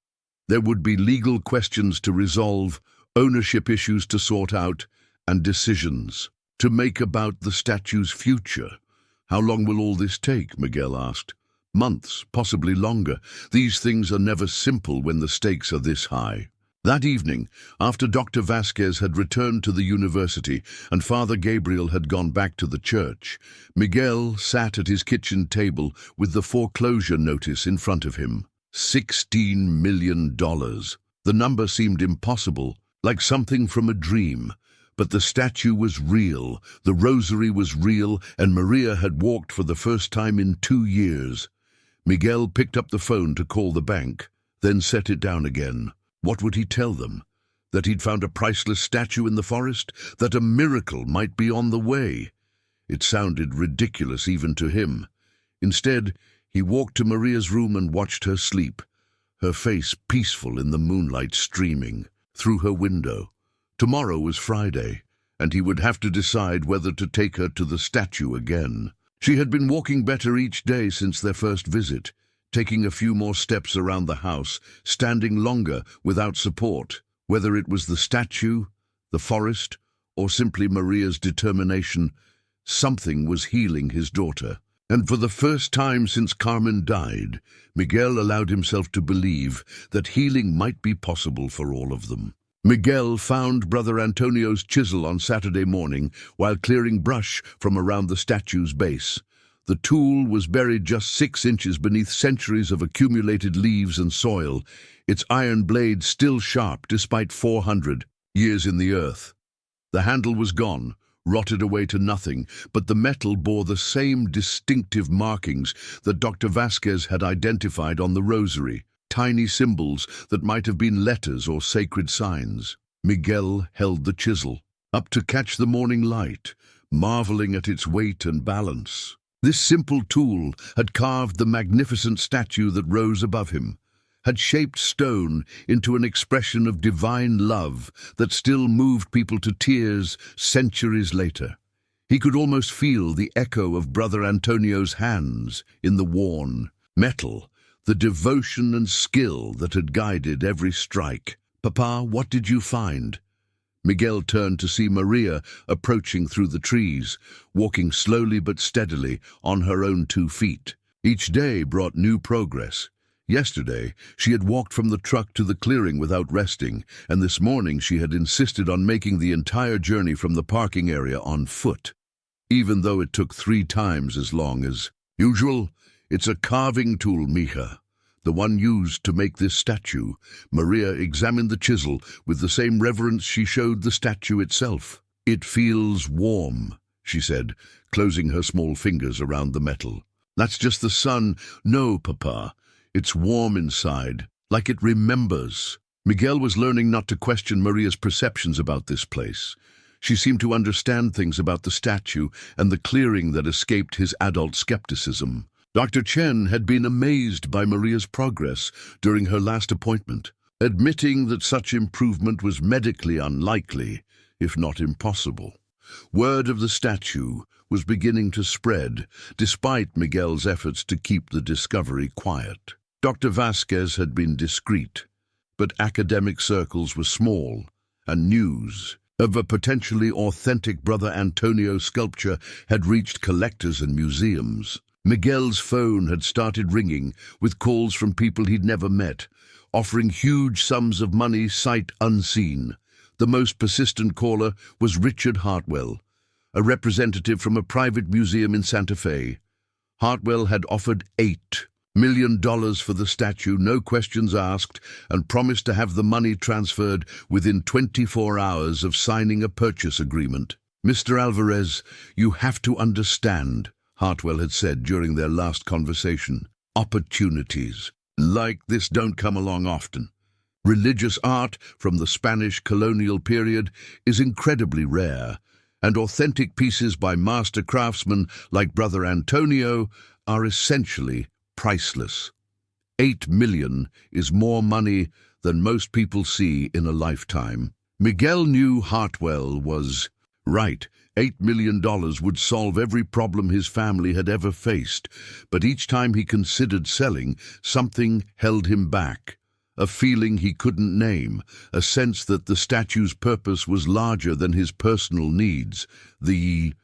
There would be legal questions to resolve, ownership issues to sort out, and decisions to make about the statue's future. "How long will all this take?" Miguel asked. "Months, possibly longer. These things are never simple when the stakes are this high." That evening, after Dr. Vasquez had returned to the university and Father Gabriel had gone back to the church, Miguel sat at his kitchen table with the foreclosure notice in front of him. $16 million. The number seemed impossible, like something from a dream. But the statue was real, the rosary was real, and Maria had walked for the first time in 2 years. Miguel picked up the phone to call the bank, then set it down again. What would he tell them? That he'd found a priceless statue in the forest? That a miracle might be on the way? It sounded ridiculous even to him. Instead, he walked to Maria's room and watched her sleep, her face peaceful in the moonlight streaming through her window. Tomorrow was Friday, and he would have to decide whether to take her to the statue again. She had been walking better each day since their first visit, taking a few more steps around the house, standing longer without support. Whether it was the statue, the forest, or simply Maria's determination, something was healing his daughter. And for the first time since Carmen died, Miguel allowed himself to believe that healing might be possible for all of them. Miguel found Brother Antonio's chisel on Saturday morning while clearing brush from around the statue's base. The tool was buried just 6 inches beneath centuries of accumulated leaves and soil, its iron blade still sharp despite 400 years in the earth. The handle was gone, rotted away to nothing, but the metal bore the same distinctive markings that Dr. Vasquez had identified on the rosary, tiny symbols that might have been letters or sacred signs. Miguel held the chisel up to catch the morning light, marveling at its weight and balance. This simple tool had carved the magnificent statue that rose above him, had shaped stone into an expression of divine love that still moved people to tears centuries later. He could almost feel the echo of Brother Antonio's hands in the worn metal, the devotion and skill that had guided every strike. "Papa, what did you find?" Miguel turned to see Maria approaching through the trees, walking slowly but steadily on her own 2 feet. Each day brought new progress. Yesterday, she had walked from the truck to the clearing without resting, and this morning she had insisted on making the entire journey from the parking area on foot. Even though it took 3 times as long as usual, it's a carving tool, mija. The one used to make this statue. Maria examined the chisel with the same reverence she showed the statue itself. It feels warm, she said, closing her small fingers around the metal. That's just the sun. No, Papa. It's warm inside, like it remembers. Miguel was learning not to question Maria's perceptions about this place. She seemed to understand things about the statue and the clearing that escaped his adult skepticism. Dr. Chen had been amazed by Maria's progress during her last appointment, admitting that such improvement was medically unlikely, if not impossible. Word of the statue was beginning to spread, despite Miguel's efforts to keep the discovery quiet. Dr. Vasquez had been discreet, but academic circles were small, and news of a potentially authentic Brother Antonio sculpture had reached collectors and museums. Miguel's phone had started ringing with calls from people he'd never met, offering huge sums of money sight unseen. The most persistent caller was Richard Hartwell, a representative from a private museum in Santa Fe. Hartwell had offered $8 million for the statue, no questions asked, and promised to have the money transferred within 24 hours of signing a purchase agreement. "Mr. Alvarez, you have to understand," Hartwell had said during their last conversation. "Opportunities like this don't come along often. Religious art from the Spanish colonial period is incredibly rare, and authentic pieces by master craftsmen like Brother Antonio are essentially priceless. 8 million is more money than most people see in a lifetime." Miguel knew Hartwell was right. $8 million would solve every problem his family had ever faced, but each time he considered selling, something held him back. A feeling he couldn't name, a sense that the statue's purpose was larger than his personal needs. The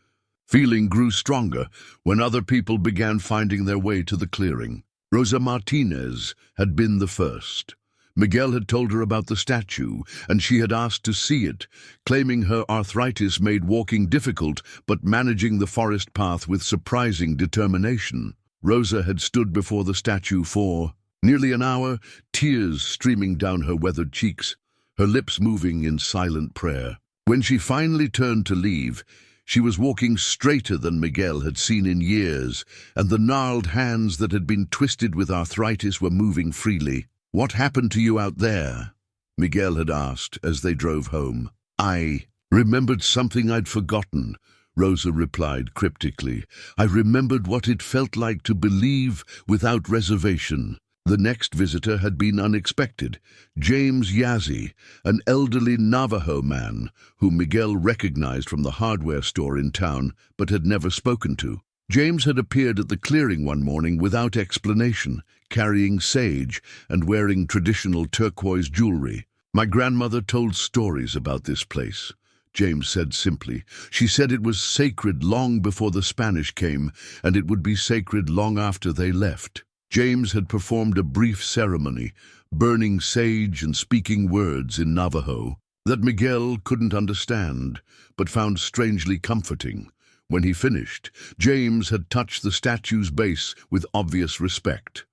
feeling grew stronger when other people began finding their way to the clearing. Rosa Martinez had been the first. Miguel had told her about the statue, and she had asked to see it, claiming her arthritis made walking difficult but managing the forest path with surprising determination. Rosa had stood before the statue for nearly an hour, tears streaming down her weathered cheeks, her lips moving in silent prayer. When she finally turned to leave, she was walking straighter than Miguel had seen in years, and the gnarled hands that had been twisted with arthritis were moving freely. "What happened to you out there?" Miguel had asked as they drove home. "I remembered something I'd forgotten," Rosa replied cryptically. "I remembered what it felt like to believe without reservation." The next visitor had been unexpected. James Yazzie, an elderly Navajo man whom Miguel recognized from the hardware store in town but had never spoken to. James had appeared at the clearing one morning without explanation, carrying sage and wearing traditional turquoise jewelry. "My grandmother told stories about this place," James said simply. "She said it was sacred long before the Spanish came, and it would be sacred long after they left." James had performed a brief ceremony, burning sage and speaking words in Navajo that Miguel couldn't understand, but found strangely comforting. When he finished, James had touched the statue's base with obvious respect.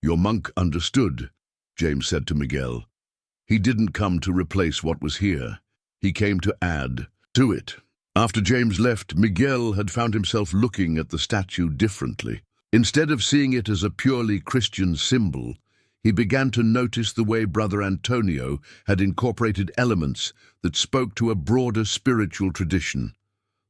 "Your monk understood," James said to Miguel. "He didn't come to replace what was here. He came to add to it." After James left, Miguel had found himself looking at the statue differently. Instead of seeing it as a purely Christian symbol, he began to notice the way Brother Antonio had incorporated elements that spoke to a broader spiritual tradition.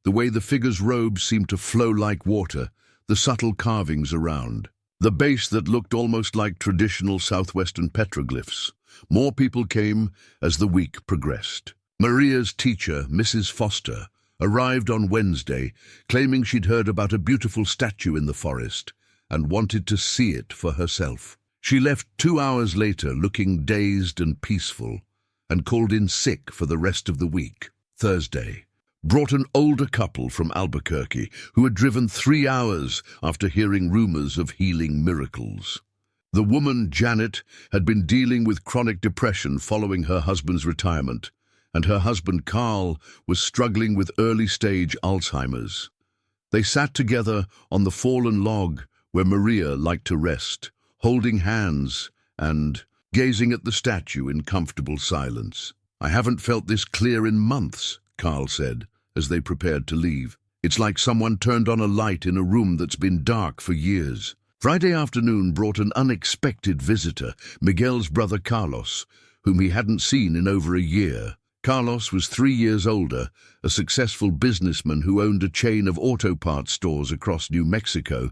The way the figure's robes seemed to flow like water, the subtle carvings around, the base that looked almost like traditional southwestern petroglyphs. More people came as the week progressed. Maria's teacher, Mrs. Foster, arrived on Wednesday, claiming she'd heard about a beautiful statue in the forest and wanted to see it for herself. She left 2 hours later looking dazed and peaceful, and called in sick for the rest of the week. Thursday brought an older couple from Albuquerque who had driven 3 hours after hearing rumors of healing miracles. The woman, Janet, had been dealing with chronic depression following her husband's retirement, and her husband, Carl, was struggling with early-stage Alzheimer's. They sat together on the fallen log where Maria liked to rest, holding hands and gazing at the statue in comfortable silence. "I haven't felt this clear in months," Carl said, as they prepared to leave. "It's like someone turned on a light in a room that's been dark for years." Friday afternoon brought an unexpected visitor, Miguel's brother Carlos, whom he hadn't seen in over a year. Carlos was 3 years older, a successful businessman who owned a chain of auto parts stores across New Mexico.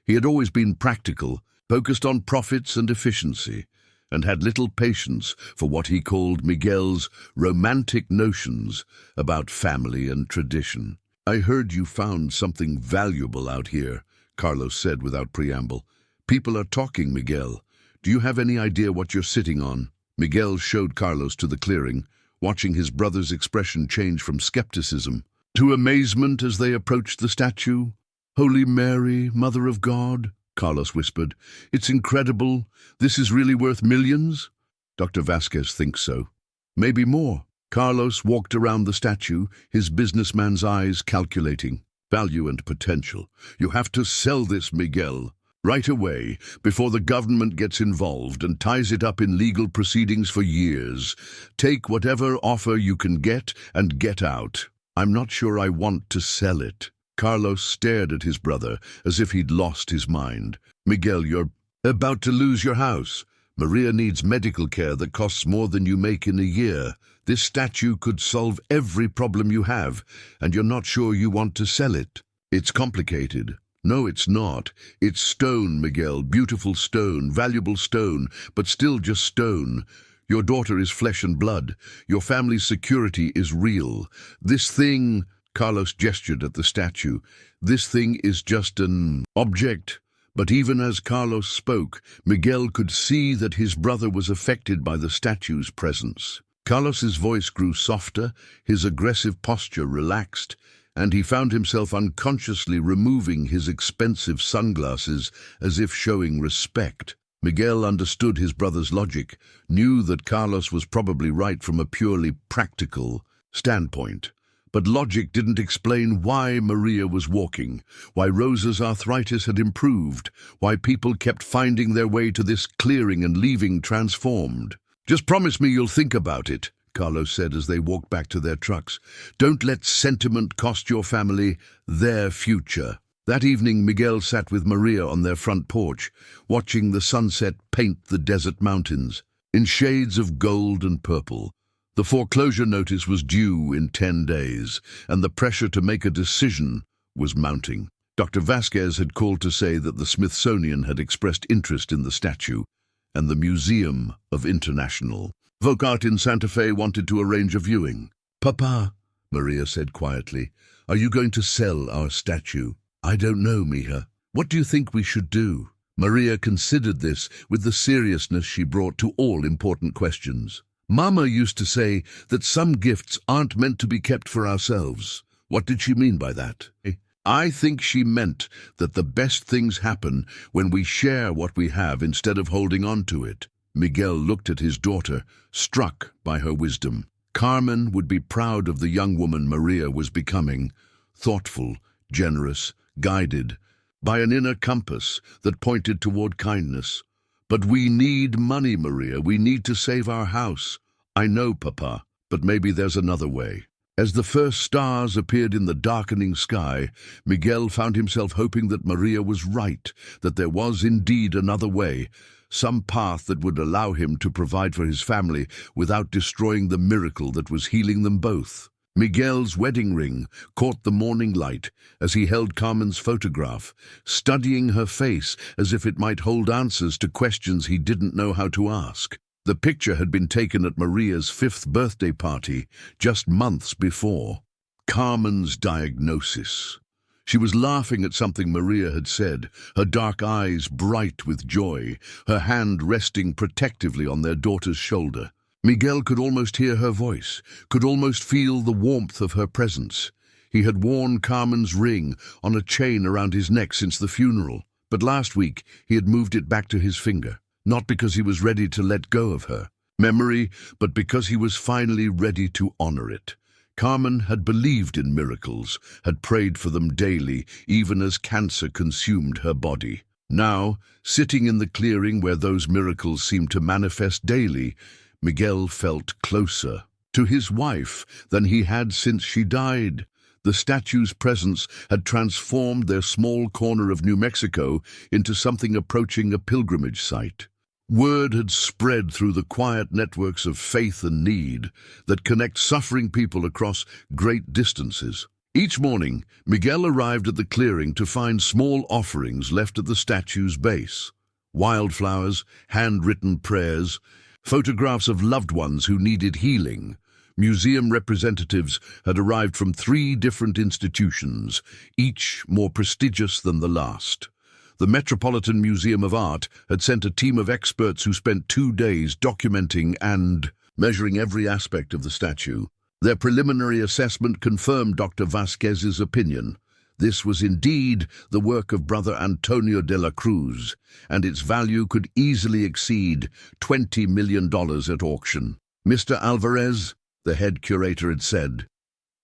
He had always been practical, focused on profits and efficiency, and had little patience for what he called Miguel's romantic notions about family and tradition. "I heard you found something valuable out here," Carlos said without preamble. "People are talking, Miguel. Do you have any idea what you're sitting on?" Miguel showed Carlos to the clearing, watching his brother's expression change from skepticism to amazement as they approached the statue. "Holy Mary, Mother of God," Carlos whispered. "It's incredible. This is really worth millions?" "Dr. Vasquez thinks so. Maybe more." Carlos walked around the statue, his businessman's eyes calculating. "Value and potential. You have to sell this, Miguel. Right away, before the government gets involved and ties it up in legal proceedings for years. Take whatever offer you can get and get out." "I'm not sure I want to sell it." Carlos stared at his brother as if he'd lost his mind. "Miguel, you're about to lose your house. Maria needs medical care that costs more than you make in a year. This statue could solve every problem you have, and you're not sure you want to sell it. It's complicated." "No, it's not. It's stone, Miguel, beautiful stone, valuable stone, but still just stone. Your daughter is flesh and blood. Your family's security is real. This thing," Carlos gestured at the statue, "this thing is just an object." But even as Carlos spoke, Miguel could see that his brother was affected by the statue's presence. Carlos's voice grew softer, his aggressive posture relaxed, and he found himself unconsciously removing his expensive sunglasses as if showing respect. Miguel understood his brother's logic, knew that Carlos was probably right from a purely practical standpoint. But logic didn't explain why Maria was walking, why Rosa's arthritis had improved, why people kept finding their way to this clearing and leaving transformed. "Just promise me you'll think about it," Carlos said as they walked back to their trucks. "Don't let sentiment cost your family their future." That evening, Miguel sat with Maria on their front porch, watching the sunset paint the desert mountains in shades of gold and purple. The foreclosure notice was due in 10 days, and the pressure to make a decision was mounting. Dr. Vasquez had called to say that the Smithsonian had expressed interest in the statue, and the Museum of International Folk Art in Santa Fe wanted to arrange a viewing. "Papa," Maria said quietly, "are you going to sell our statue?" "I don't know, Mija. What do you think we should do?" Maria considered this with the seriousness she brought to all important questions. "Mama used to say that some gifts aren't meant to be kept for ourselves." What did she mean by that? "I think she meant that the best things happen when we share what we have instead of holding on to it." Miguel looked at his daughter, struck by her wisdom. Carmen would be proud of the young woman Maria was becoming, thoughtful, generous, guided by an inner compass that pointed toward kindness. "But we need money, Maria. We need to save our house." "I know, Papa, but maybe there's another way." As the first stars appeared in the darkening sky, Miguel found himself hoping that Maria was right, that there was indeed another way, some path that would allow him to provide for his family without destroying the miracle that was healing them both. Miguel's wedding ring caught the morning light as he held Carmen's photograph, studying her face as if it might hold answers to questions he didn't know how to ask. The picture had been taken at Maria's 5th birthday party, just months before. Carmen's diagnosis. She was laughing at something Maria had said, her dark eyes bright with joy, her hand resting protectively on their daughter's shoulder. Miguel could almost hear her voice, could almost feel the warmth of her presence. He had worn Carmen's ring on a chain around his neck since the funeral, but last week he had moved it back to his finger. not because he was ready to let go of her memory, but because he was finally ready to honor it. Carmen had believed in miracles, had prayed for them daily, even as cancer consumed her body. Now, sitting in the clearing where those miracles seemed to manifest daily, Miguel felt closer to his wife than he had since she died. The statue's presence had transformed their small corner of New Mexico into something approaching a pilgrimage site. Word had spread through the quiet networks of faith and need that connect suffering people across great distances. Each morning, Miguel arrived at the clearing to find small offerings left at the statue's base. Wildflowers, handwritten prayers, photographs of loved ones who needed healing. Museum representatives had arrived from 3 different institutions, each more prestigious than the last. The Metropolitan Museum of Art had sent a team of experts who spent 2 days documenting and measuring every aspect of the statue. Their preliminary assessment confirmed Dr. Vasquez's opinion. This was indeed the work of Brother Antonio de la Cruz, and its value could easily exceed $20 million at auction. Mr. Alvarez, the head curator, had said,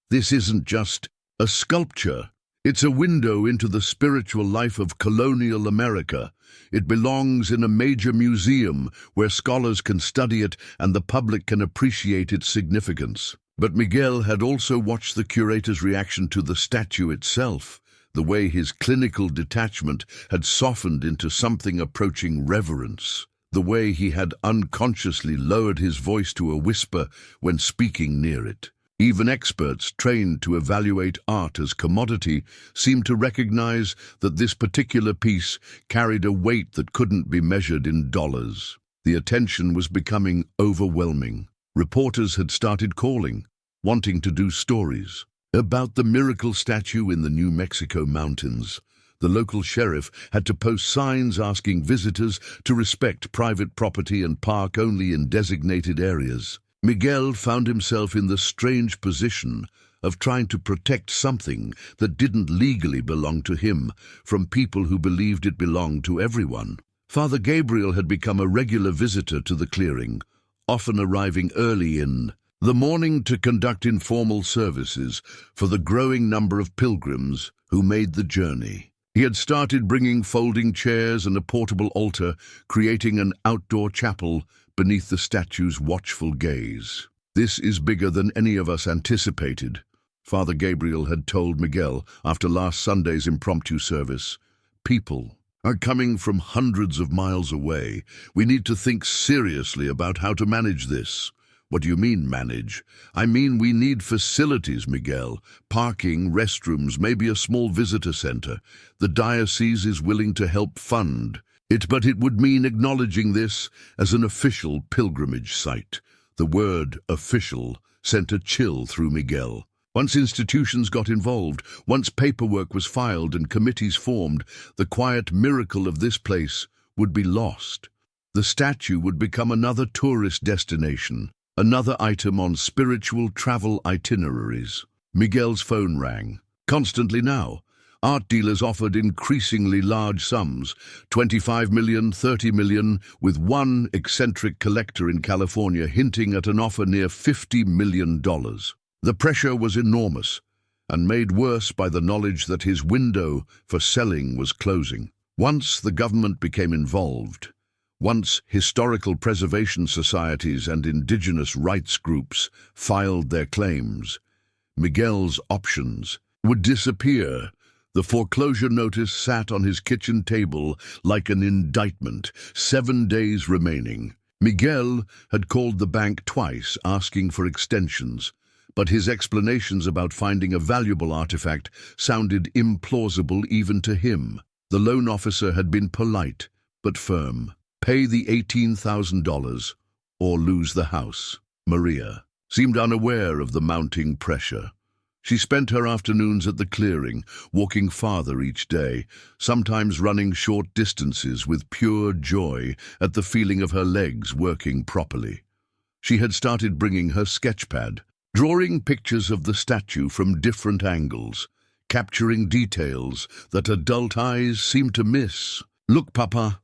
"This isn't just a sculpture. It's a window into the spiritual life of colonial America. It belongs in a major museum where scholars can study it and the public can appreciate its significance." But Miguel had also watched the curator's reaction to the statue itself, the way his clinical detachment had softened into something approaching reverence, the way he had unconsciously lowered his voice to a whisper when speaking near it. Even experts trained to evaluate art as commodity seemed to recognize that this particular piece carried a weight that couldn't be measured in dollars. The attention was becoming overwhelming. Reporters had started calling, wanting to do stories about the miracle statue in the New Mexico mountains. The local sheriff had to post signs asking visitors to respect private property and park only in designated areas. Miguel found himself in the strange position of trying to protect something that didn't legally belong to him from people who believed it belonged to everyone. Father Gabriel had become a regular visitor to the clearing, often arriving early in the morning to conduct informal services for the growing number of pilgrims who made the journey. He had started bringing folding chairs and a portable altar, creating an outdoor chapel beneath the statue's watchful gaze. "This is bigger than any of us anticipated," Father Gabriel had told Miguel after last Sunday's impromptu service. "People are coming from hundreds of miles away. We need to think seriously about how to manage this." "What do you mean, manage?" "I mean we need facilities, Miguel. Parking, restrooms, maybe a small visitor center. The diocese is willing to help fund it, but it would mean acknowledging this as an official pilgrimage site." The word "official" sent a chill through Miguel. Once institutions got involved, once paperwork was filed and committees formed, the quiet miracle of this place would be lost. The statue would become another tourist destination, another item on spiritual travel itineraries. Miguel's phone rang. Constantly now. Art dealers offered increasingly large sums, 25 million, 30 million, with one eccentric collector in California hinting at an offer near $50 million. The pressure was enormous, and made worse by the knowledge that his window for selling was closing. Once the government became involved, once historical preservation societies and indigenous rights groups filed their claims, Miguel's options would disappear. The foreclosure notice sat on his kitchen table like an indictment, 7 days remaining. Miguel had called the bank twice asking for extensions, but his explanations about finding a valuable artifact sounded implausible even to him. The loan officer had been polite but firm. "Pay the $18,000 or lose the house." Maria seemed unaware of the mounting pressure. She spent her afternoons at the clearing, walking farther each day, sometimes running short distances with pure joy at the feeling of her legs working properly. She had started bringing her sketchpad, drawing pictures of the statue from different angles, capturing details that adult eyes seemed to miss. "Look, Papa,"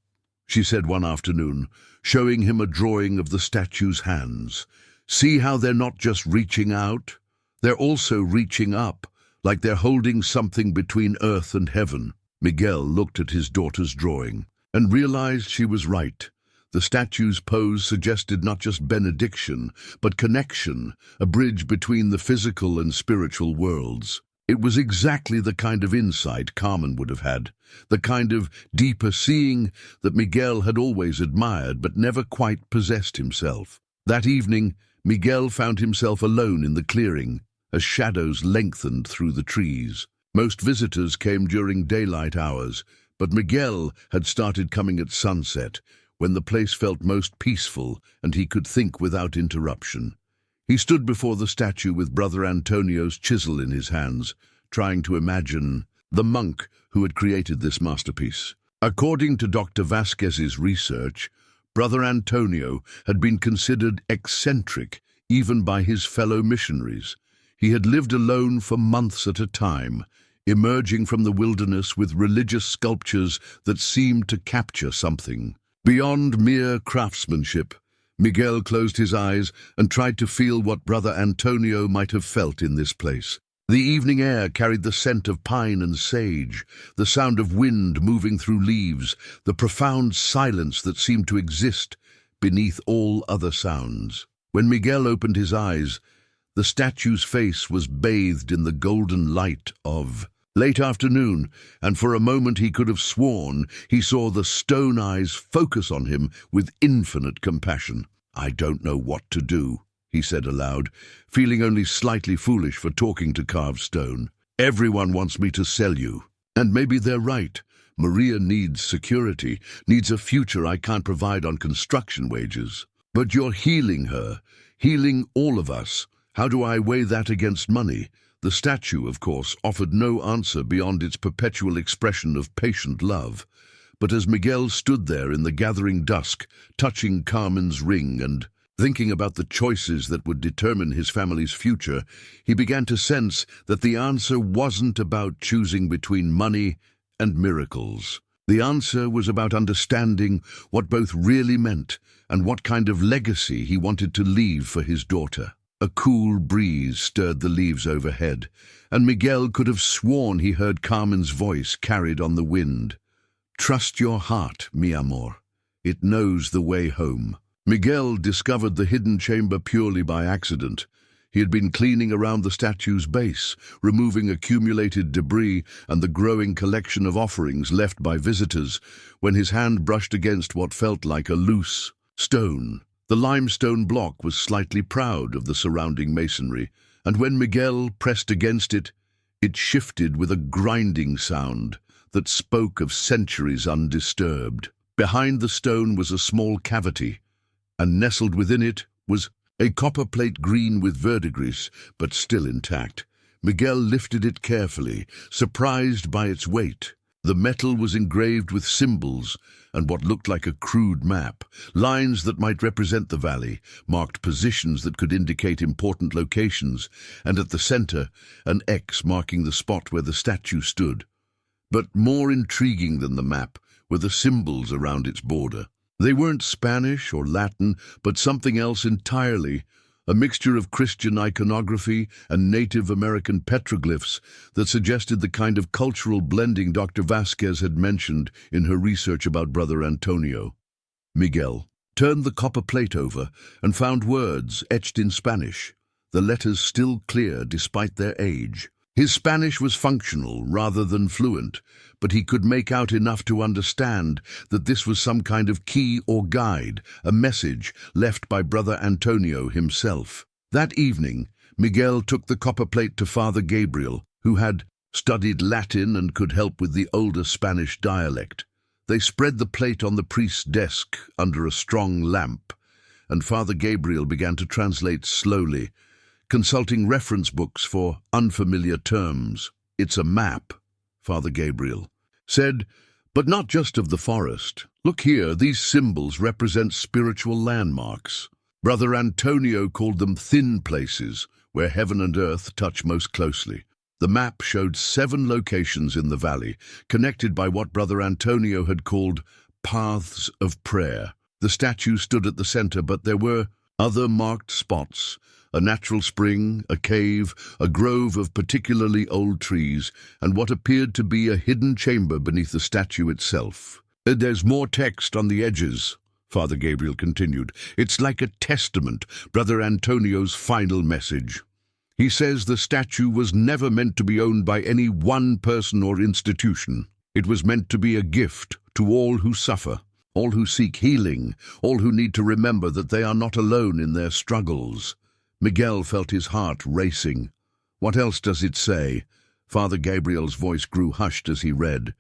she said one afternoon, showing him a drawing of the statue's hands. "See how they're not just reaching out? They're also reaching up, like they're holding something between earth and heaven." Miguel looked at his daughter's drawing and realized she was right. The statue's pose suggested not just benediction, but connection, a bridge between the physical and spiritual worlds. It was exactly the kind of insight Carmen would have had, the kind of deeper seeing that Miguel had always admired but never quite possessed himself. That evening, Miguel found himself alone in the clearing, as shadows lengthened through the trees. Most visitors came during daylight hours, but Miguel had started coming at sunset, when the place felt most peaceful and he could think without interruption. He stood before the statue with Brother Antonio's chisel in his hands, trying to imagine the monk who had created this masterpiece. According to Dr. Vasquez's research, Brother Antonio had been considered eccentric even by his fellow missionaries. He had lived alone for months at a time, emerging from the wilderness with religious sculptures that seemed to capture something beyond mere craftsmanship. Miguel closed his eyes and tried to feel what Brother Antonio might have felt in this place. The evening air carried the scent of pine and sage, the sound of wind moving through leaves, the profound silence that seemed to exist beneath all other sounds. When Miguel opened his eyes, the statue's face was bathed in the golden light of late afternoon, and for a moment he could have sworn he saw the stone eyes focus on him with infinite compassion. "I don't know what to do," he said aloud, feeling only slightly foolish for talking to carved stone. "Everyone wants me to sell you. And maybe they're right. Maria needs security, needs a future I can't provide on construction wages. But you're healing her, healing all of us. How do I weigh that against money?" The statue, of course, offered no answer beyond its perpetual expression of patient love. But as Miguel stood there in the gathering dusk, touching Carmen's ring and thinking about the choices that would determine his family's future, he began to sense that the answer wasn't about choosing between money and miracles. The answer was about understanding what both really meant and what kind of legacy he wanted to leave for his daughter. A cool breeze stirred the leaves overhead, and Miguel could have sworn he heard Carmen's voice carried on the wind. "Trust your heart, mi amor. It knows the way home." Miguel discovered the hidden chamber purely by accident. He had been cleaning around the statue's base, removing accumulated debris and the growing collection of offerings left by visitors, when his hand brushed against what felt like a loose stone. The limestone block was slightly proud of the surrounding masonry, and when Miguel pressed against it, it shifted with a grinding sound that spoke of centuries undisturbed. Behind the stone was a small cavity, and nestled within it was a copper plate green with verdigris, but still intact. Miguel lifted it carefully, surprised by its weight. The metal was engraved with symbols and what looked like a crude map. Lines that might represent the valley marked positions that could indicate important locations, and at the center, an X marking the spot where the statue stood. But more intriguing than the map were the symbols around its border. They weren't Spanish or Latin, but something else entirely, a mixture of Christian iconography and Native American petroglyphs that suggested the kind of cultural blending Dr. Vasquez had mentioned in her research about Brother Antonio. Miguel turned the copper plate over and found words etched in Spanish, the letters still clear despite their age. His Spanish was functional rather than fluent, but he could make out enough to understand that this was some kind of key or guide, a message left by Brother Antonio himself. That evening, Miguel took the copper plate to Father Gabriel, who had studied Latin and could help with the older Spanish dialect. They spread the plate on the priest's desk under a strong lamp, and Father Gabriel began to translate slowly, consulting reference books for unfamiliar terms. "It's a map," Father Gabriel said, "but not just of the forest. Look here, these symbols represent spiritual landmarks. Brother Antonio called them thin places, where heaven and earth touch most closely." The map showed 7 locations in the valley, connected by what Brother Antonio had called paths of prayer. The statue stood at the center, but there were other marked spots: a natural spring, a cave, a grove of particularly old trees, and what appeared to be a hidden chamber beneath the statue itself. "There's more text on the edges," Father Gabriel continued. "It's like a testament, Brother Antonio's final message. He says the statue was never meant to be owned by any one person or institution. It was meant to be a gift to all who suffer, all who seek healing, all who need to remember that they are not alone in their struggles." Miguel felt his heart racing. "What else does it say?" Father Gabriel's voice grew hushed as he read.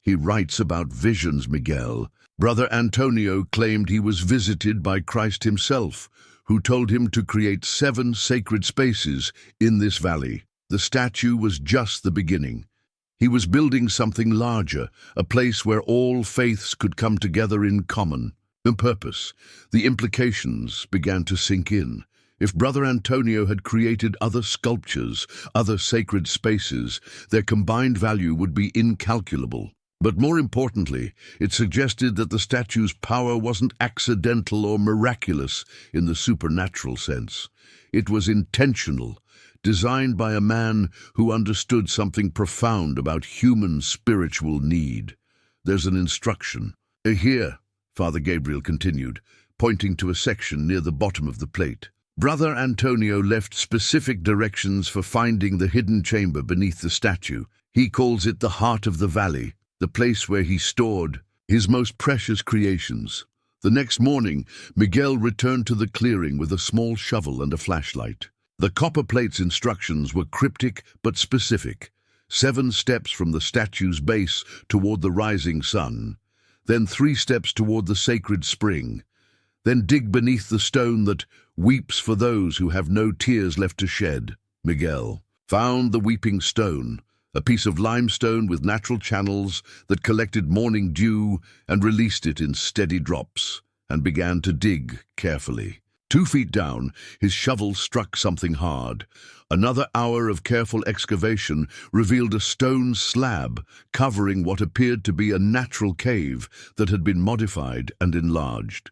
"He writes about visions, Miguel. Brother Antonio claimed he was visited by Christ himself, who told him to create 7 sacred spaces in this valley. The statue was just the beginning. He was building something larger, a place where all faiths could come together in common purpose. The implications began to sink in. If Brother Antonio had created other sculptures, other sacred spaces, their combined value would be incalculable. But more importantly, it suggested that the statue's power wasn't accidental or miraculous in the supernatural sense. It was intentional, designed by a man who understood something profound about human spiritual need. "There's an instruction. Here," Father Gabriel continued, pointing to a section near the bottom of the plate. "Brother Antonio left specific directions for finding the hidden chamber beneath the statue. He calls it the heart of the valley, the place where he stored his most precious creations." The next morning, Miguel returned to the clearing with a small shovel and a flashlight. The copper plate's instructions were cryptic but specific: 7 steps from the statue's base toward the rising sun, then 3 steps toward the sacred spring, then dig beneath the stone that weeps for those who have no tears left to shed. Miguel found the weeping stone, a piece of limestone with natural channels that collected morning dew and released it in steady drops, and began to dig carefully. 2 feet down, his shovel struck something hard. Another hour of careful excavation revealed a stone slab covering what appeared to be a natural cave that had been modified and enlarged.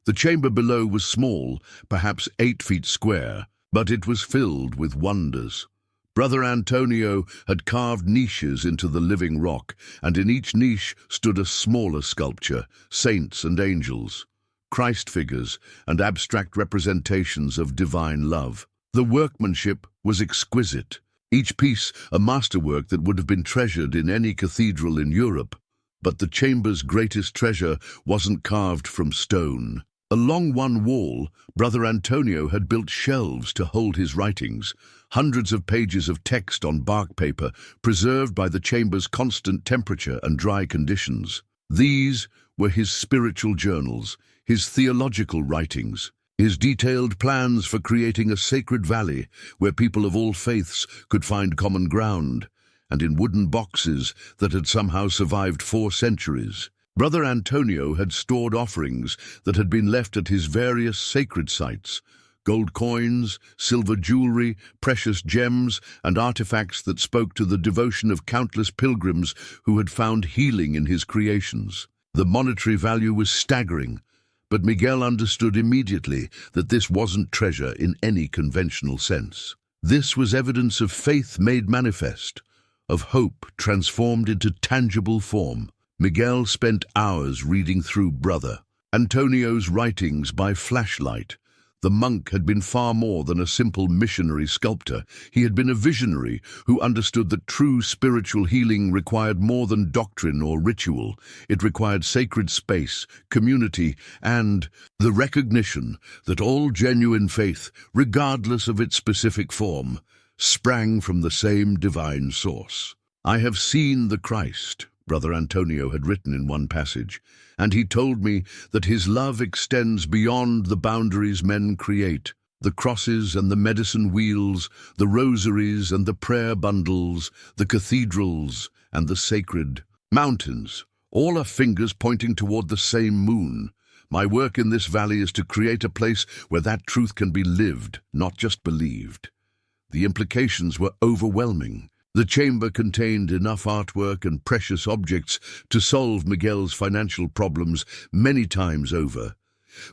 The chamber below was small, perhaps 8 feet square, but it was filled with wonders. Brother Antonio had carved niches into the living rock, and in each niche stood a smaller sculpture: saints and angels, Christ figures, and abstract representations of divine love. The workmanship was exquisite, each piece a masterwork that would have been treasured in any cathedral in Europe. But the chamber's greatest treasure wasn't carved from stone. Along one wall, Brother Antonio had built shelves to hold his writings, hundreds of pages of text on bark paper, preserved by the chamber's constant temperature and dry conditions. These were his spiritual journals, his theological writings, his detailed plans for creating a sacred valley where people of all faiths could find common ground, and in wooden boxes that had somehow survived 4 centuries. Brother Antonio had stored offerings that had been left at his various sacred sites: gold coins, silver jewelry, precious gems, and artifacts that spoke to the devotion of countless pilgrims who had found healing in his creations. The monetary value was staggering, but Miguel understood immediately that this wasn't treasure in any conventional sense. This was evidence of faith made manifest, of hope transformed into tangible form. Miguel spent hours reading through Brother Antonio's writings by flashlight. The monk had been far more than a simple missionary sculptor. He had been a visionary who understood that true spiritual healing required more than doctrine or ritual. It required sacred space, community, and the recognition that all genuine faith, regardless of its specific form, sprang from the same divine source. "I have seen the Christ," Brother Antonio had written in one passage, "and he told me that his love extends beyond the boundaries men create. The crosses and the medicine wheels, the rosaries and the prayer bundles, the cathedrals and the sacred mountains, all are fingers pointing toward the same moon. My work in this valley is to create a place where that truth can be lived, not just believed." The implications were overwhelming. The chamber contained enough artwork and precious objects to solve Miguel's financial problems many times over.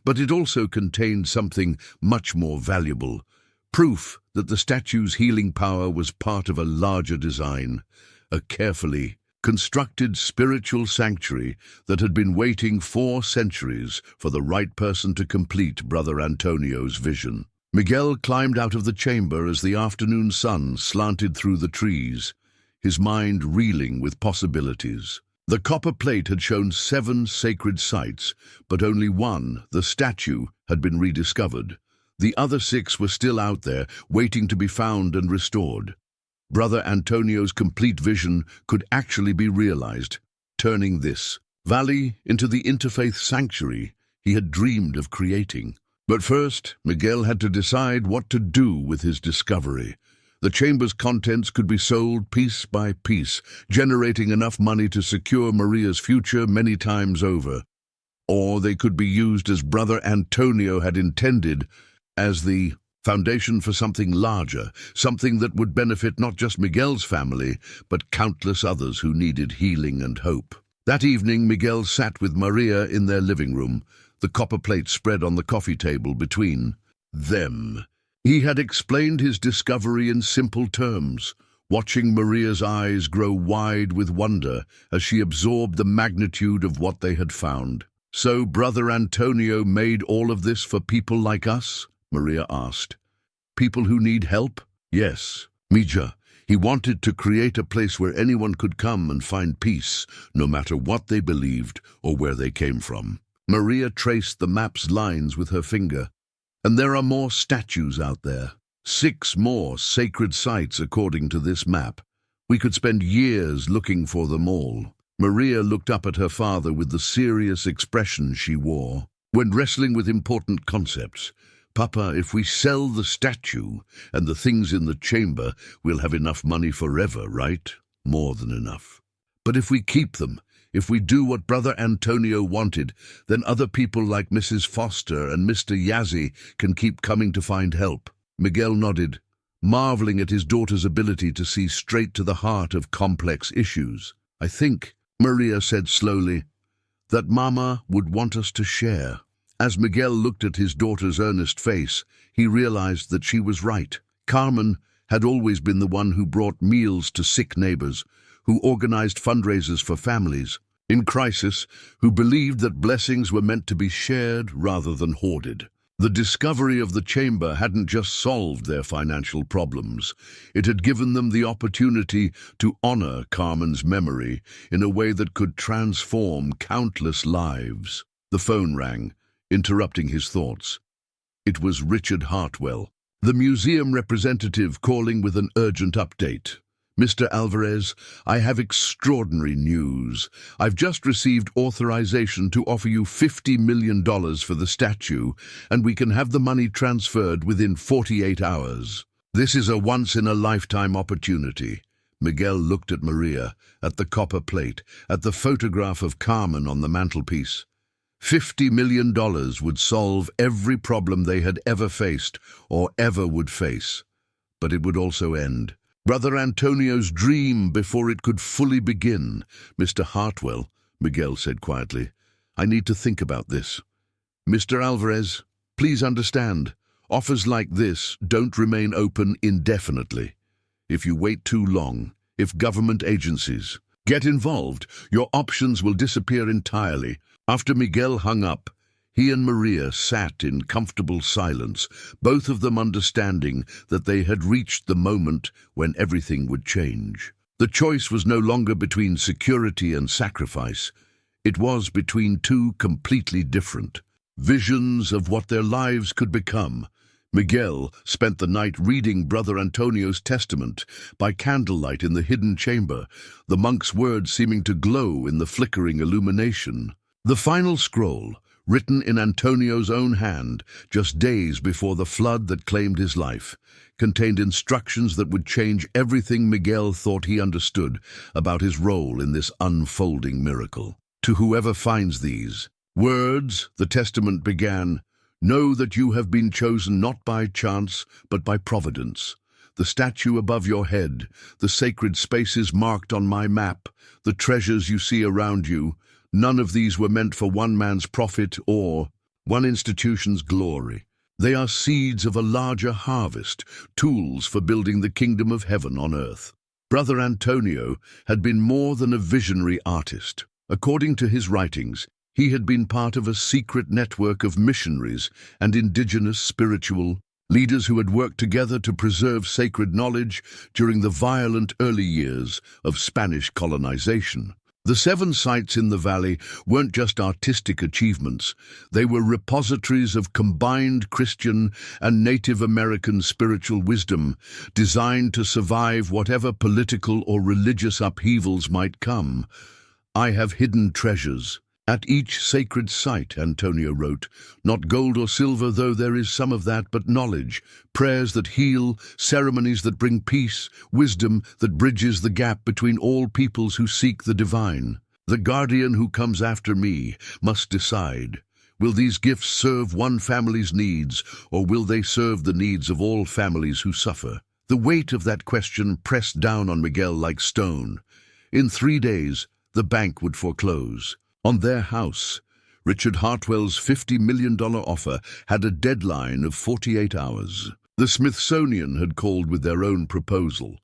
But it also contained something much more valuable, proof that the statue's healing power was part of a larger design, a carefully constructed spiritual sanctuary that had been waiting 4 centuries for the right person to complete Brother Antonio's vision. Miguel climbed out of the chamber as the afternoon sun slanted through the trees, his mind reeling with possibilities. The copper plate had shown 7 sacred sites, but only one, the statue, had been rediscovered. The other 6 were still out there, waiting to be found and restored. Brother Antonio's complete vision could actually be realized, turning this valley into the interfaith sanctuary he had dreamed of creating. But first, Miguel had to decide what to do with his discovery. The chamber's contents could be sold piece by piece, generating enough money to secure Maria's future many times over. Or they could be used as Brother Antonio had intended, as the foundation for something larger, something that would benefit not just Miguel's family, but countless others who needed healing and hope. That evening, Miguel sat with Maria in their living room, the copper plate spread on the coffee table between them. He had explained his discovery in simple terms, watching Maria's eyes grow wide with wonder as she absorbed the magnitude of what they had found. "So Brother Antonio made all of this for people like us?" Maria asked. "People who need help?" "Yes, Mija. He wanted to create a place where anyone could come and find peace, no matter what they believed or where they came from." Maria traced the map's lines with her finger. "And there are more statues out there. 6 more sacred sites according to this map. We could spend years looking for them all." Maria looked up at her father with the serious expression she wore when wrestling with important concepts. "Papa, if we sell the statue and the things in the chamber, we'll have enough money forever, right? More than enough. But if we keep them, if we do what Brother Antonio wanted, then other people like Mrs. Foster and Mr. Yazzie can keep coming to find help." Miguel nodded, marveling at his daughter's ability to see straight to the heart of complex issues. "I think," Maria said slowly, "that Mama would want us to share." As Miguel looked at his daughter's earnest face, he realized that she was right. Carmen had always been the one who brought meals to sick neighbors, who organized fundraisers for families in crisis, who believed that blessings were meant to be shared rather than hoarded. The discovery of the chamber hadn't just solved their financial problems. It had given them the opportunity to honor Carmen's memory in a way that could transform countless lives. The phone rang, interrupting his thoughts. It was Richard Hartwell, the museum representative, calling with an urgent update. "Mr. Alvarez, I have extraordinary news. I've just received authorization to offer you $50 million for the statue, and we can have the money transferred within 48 hours. This is a once-in-a-lifetime opportunity." Miguel looked at Maria, at the copper plate, at the photograph of Carmen on the mantelpiece. $50 million would solve every problem they had ever faced or ever would face. But it would also end Brother Antonio's dream before it could fully begin. "Mr. Hartwell," Miguel said quietly, "I need to think about this. Mr. Alvarez, please understand, offers like this don't remain open indefinitely. If you wait too long, if government agencies get involved, your options will disappear entirely." After Miguel hung up, he and Maria sat in comfortable silence, both of them understanding that they had reached the moment when everything would change. The choice was no longer between security and sacrifice. It was between 2 completely different visions of what their lives could become. Miguel spent the night reading Brother Antonio's testament by candlelight in the hidden chamber, the monk's words seeming to glow in the flickering illumination. The final scroll, written in Antonio's own hand just days before the flood that claimed his life, contained instructions that would change everything Miguel thought he understood about his role in this unfolding miracle. "To whoever finds these words," the testament began, "know that you have been chosen not by chance, but by providence. The statue above your head, the sacred spaces marked on my map, the treasures you see around you, none of these were meant for one man's profit or one institution's glory. They are seeds of a larger harvest, tools for building the kingdom of heaven on earth. Brother Antonio had been more than a visionary artist. According to his writings, he had been part of a secret network of missionaries and indigenous spiritual leaders who had worked together to preserve sacred knowledge during the violent early years of Spanish colonization. The 7 sites in the valley weren't just artistic achievements, they were repositories of combined Christian and Native American spiritual wisdom, designed to survive whatever political or religious upheavals might come. I have hidden treasures at each sacred site, Antonio wrote, not gold or silver, though there is some of that, but knowledge, prayers that heal, ceremonies that bring peace, wisdom that bridges the gap between all peoples who seek the divine. The guardian who comes after me must decide, will these gifts serve one family's needs, or will they serve the needs of all families who suffer? The weight of that question pressed down on Miguel like stone. In 3 days, the bank would foreclose. On their house, Richard Hartwell's $50 million offer had a deadline of 48 hours. The Smithsonian had called with their own proposal,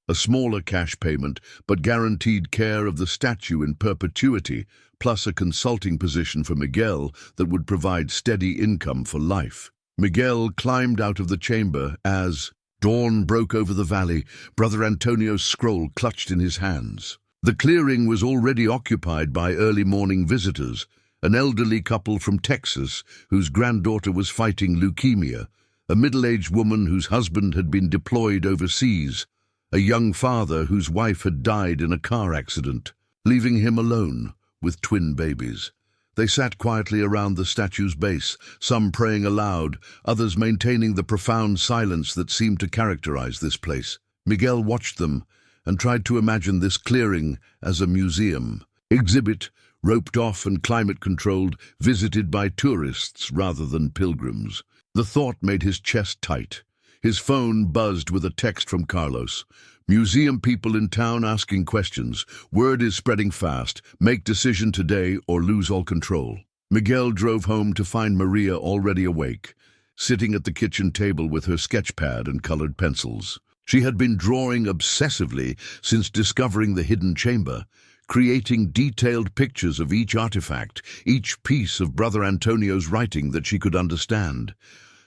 a smaller cash payment but guaranteed care of the statue in perpetuity, plus a consulting position for Miguel that would provide steady income for life. Miguel climbed out of the chamber as dawn broke over the valley, Brother Antonio's scroll clutched in his hands. The clearing was already occupied by early morning visitors, an elderly couple from Texas whose granddaughter was fighting leukemia, a middle-aged woman whose husband had been deployed overseas, a young father whose wife had died in a car accident, leaving him alone with twin babies. They sat quietly around the statue's base, some praying aloud, others maintaining the profound silence that seemed to characterize this place. Miguel watched them and tried to imagine this clearing as a museum. Exhibit, roped off and climate-controlled, visited by tourists rather than pilgrims. The thought made his chest tight. His phone buzzed with a text from Carlos. Museum people in town asking questions. Word is spreading fast. Make decision today or lose all control. Miguel drove home to find Maria already awake, sitting at the kitchen table with her sketch pad and colored pencils. She had been drawing obsessively since discovering the hidden chamber, creating detailed pictures of each artifact, each piece of Brother Antonio's writing that she could understand.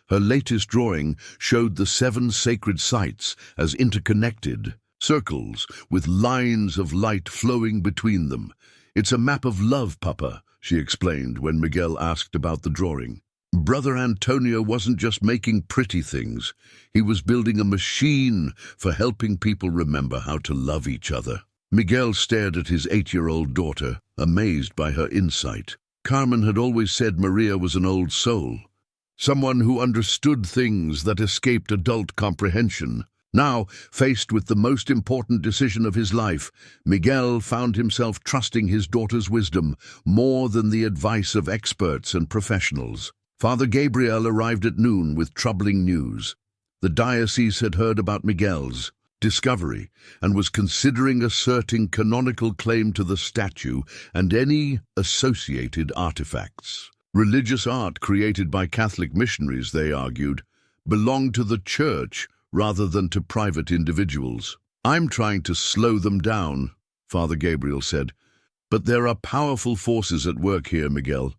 Her latest drawing showed the 7 sacred sites as interconnected circles with lines of light flowing between them. It's a map of love, Papa, she explained when Miguel asked about the drawing. Brother Antonio wasn't just making pretty things. He was building a machine for helping people remember how to love each other. Miguel stared at his 8-year-old daughter, amazed by her insight. Carmen had always said Maria was an old soul, someone who understood things that escaped adult comprehension. Now, faced with the most important decision of his life, Miguel found himself trusting his daughter's wisdom more than the advice of experts and professionals. Father Gabriel arrived at noon with troubling news. The diocese had heard about Miguel's discovery and was considering asserting canonical claim to the statue and any associated artifacts. Religious art created by Catholic missionaries, they argued, belonged to the church rather than to private individuals. I'm trying to slow them down, Father Gabriel said, but there are powerful forces at work here, Miguel.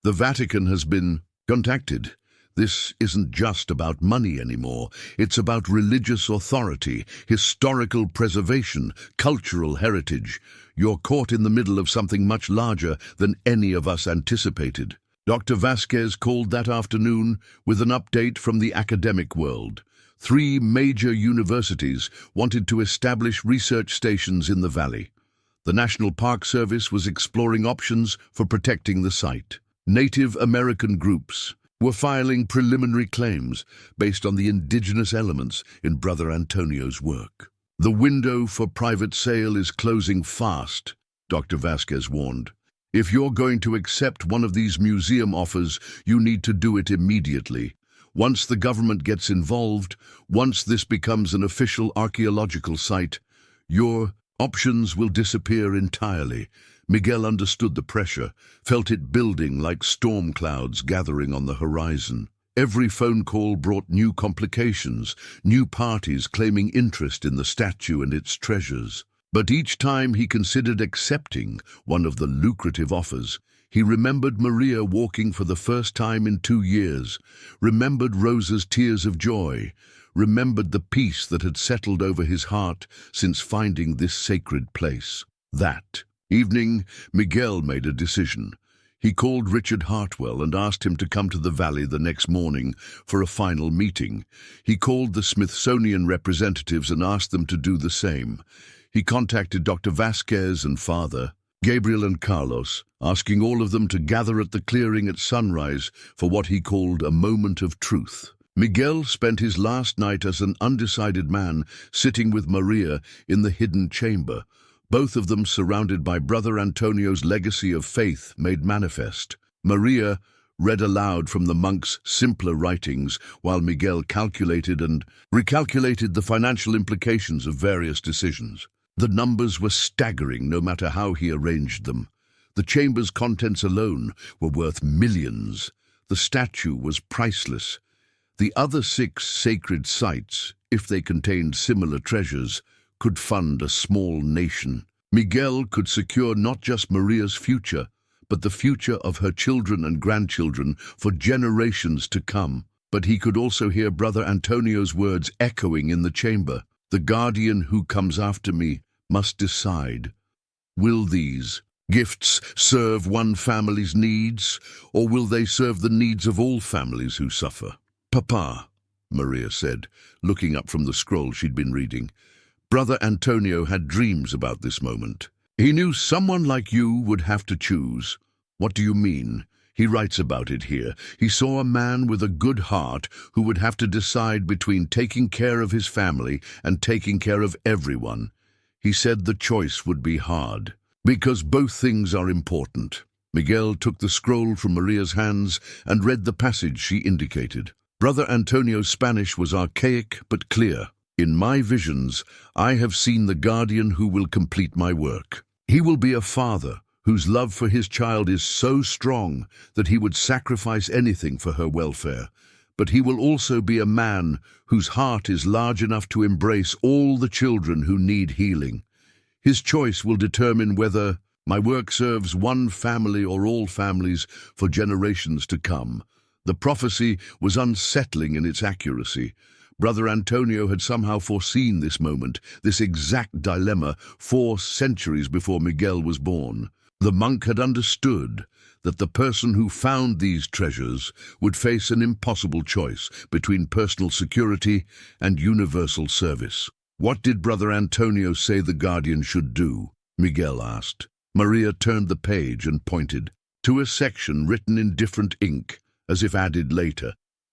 The Vatican has been contacted. This isn't just about money anymore. It's about religious authority, historical preservation, cultural heritage. You're caught in the middle of something much larger than any of us anticipated. Dr. Vasquez called that afternoon with an update from the academic world. 3 major universities wanted to establish research stations in the valley. The National Park Service was exploring options for protecting the site. Native American groups were filing preliminary claims based on the indigenous elements in Brother Antonio's work. The window for private sale is closing fast, Dr. Vasquez warned. If you're going to accept one of these museum offers, you need to do it immediately. Once the government gets involved, once this becomes an official archaeological site, your options will disappear entirely. Miguel understood the pressure, felt it building like storm clouds gathering on the horizon. Every phone call brought new complications, new parties claiming interest in the statue and its treasures. But each time he considered accepting one of the lucrative offers, he remembered Maria walking for the first time in 2 years, remembered Rosa's tears of joy, remembered the peace that had settled over his heart since finding this sacred place. That evening, Miguel made a decision. He called Richard Hartwell and asked him to come to the valley the next morning for a final meeting. He called the Smithsonian representatives and asked them to do the same. He contacted Dr. Vasquez and Father Gabriel and Carlos, asking all of them to gather at the clearing at sunrise for what he called a moment of truth. Miguel spent his last night as an undecided man sitting with Maria in the hidden chamber, both of them surrounded by Brother Antonio's legacy of faith made manifest. Maria read aloud from the monk's simpler writings, while Miguel calculated and recalculated the financial implications of various decisions. The numbers were staggering no matter how he arranged them. The chamber's contents alone were worth millions. The statue was priceless. The other 6 sacred sites, if they contained similar treasures, could fund a small nation. Miguel could secure not just Maria's future, but the future of her children and grandchildren for generations to come. But he could also hear Brother Antonio's words echoing in the chamber. The guardian who comes after me must decide. Will these gifts serve one family's needs, or will they serve the needs of all families who suffer? Papa, Maria said, looking up from the scroll she'd been reading. Brother Antonio had dreams about this moment. He knew someone like you would have to choose. What do you mean? He writes about it here. He saw a man with a good heart who would have to decide between taking care of his family and taking care of everyone. He said the choice would be hard, because both things are important. Miguel took the scroll from Maria's hands and read the passage she indicated. Brother Antonio's Spanish was archaic but clear. In my visions, I have seen the guardian who will complete my work. He will be a father whose love for his child is so strong that he would sacrifice anything for her welfare. But he will also be a man whose heart is large enough to embrace all the children who need healing. His choice will determine whether my work serves one family or all families for generations to come. The prophecy was unsettling in its accuracy. Brother Antonio had somehow foreseen this moment, this exact dilemma, 4 centuries before Miguel was born. The monk had understood that the person who found these treasures would face an impossible choice between personal security and universal service. What did Brother Antonio say the guardian should do? Miguel asked. Maria turned the page and pointed to a section written in different ink, as if added later.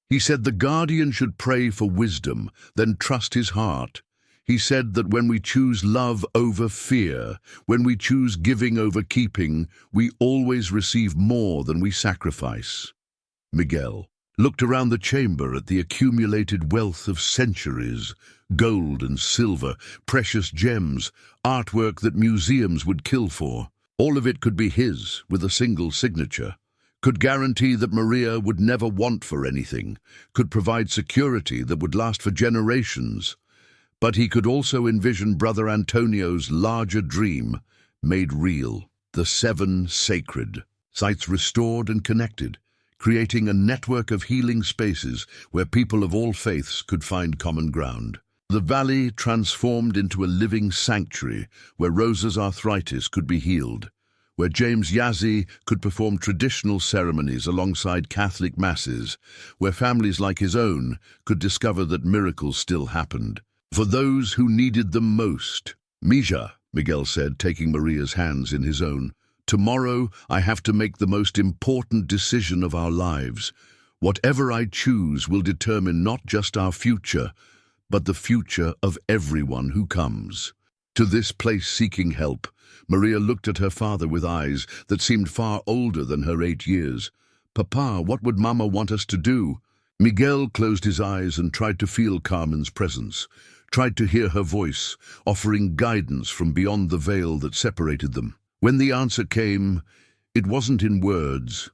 He said the guardian should pray for wisdom, then trust his heart. He said that when we choose love over fear, when we choose giving over keeping, we always receive more than we sacrifice. Miguel looked around the chamber at the accumulated wealth of centuries, gold and silver, precious gems, artwork that museums would kill for. All of it could be his with a single signature. Could guarantee that Maria would never want for anything, could provide security that would last for generations. But he could also envision Brother Antonio's larger dream made real, the 7 sacred sites restored and connected, creating a network of healing spaces where people of all faiths could find common ground. The valley transformed into a living sanctuary where Rosa's arthritis could be healed, where James Yazzie could perform traditional ceremonies alongside Catholic masses, where families like his own could discover that miracles still happened. For those who needed them most. Mija, Miguel said, taking Maria's hands in his own, tomorrow I have to make the most important decision of our lives. Whatever I choose will determine not just our future, but the future of everyone who comes. To this place seeking help, Maria looked at her father with eyes that seemed far older than her 8 years. Papa, what would Mama want us to do? Miguel closed his eyes and tried to feel Carmen's presence, tried to hear her voice, offering guidance from beyond the veil that separated them. When the answer came, it wasn't in words,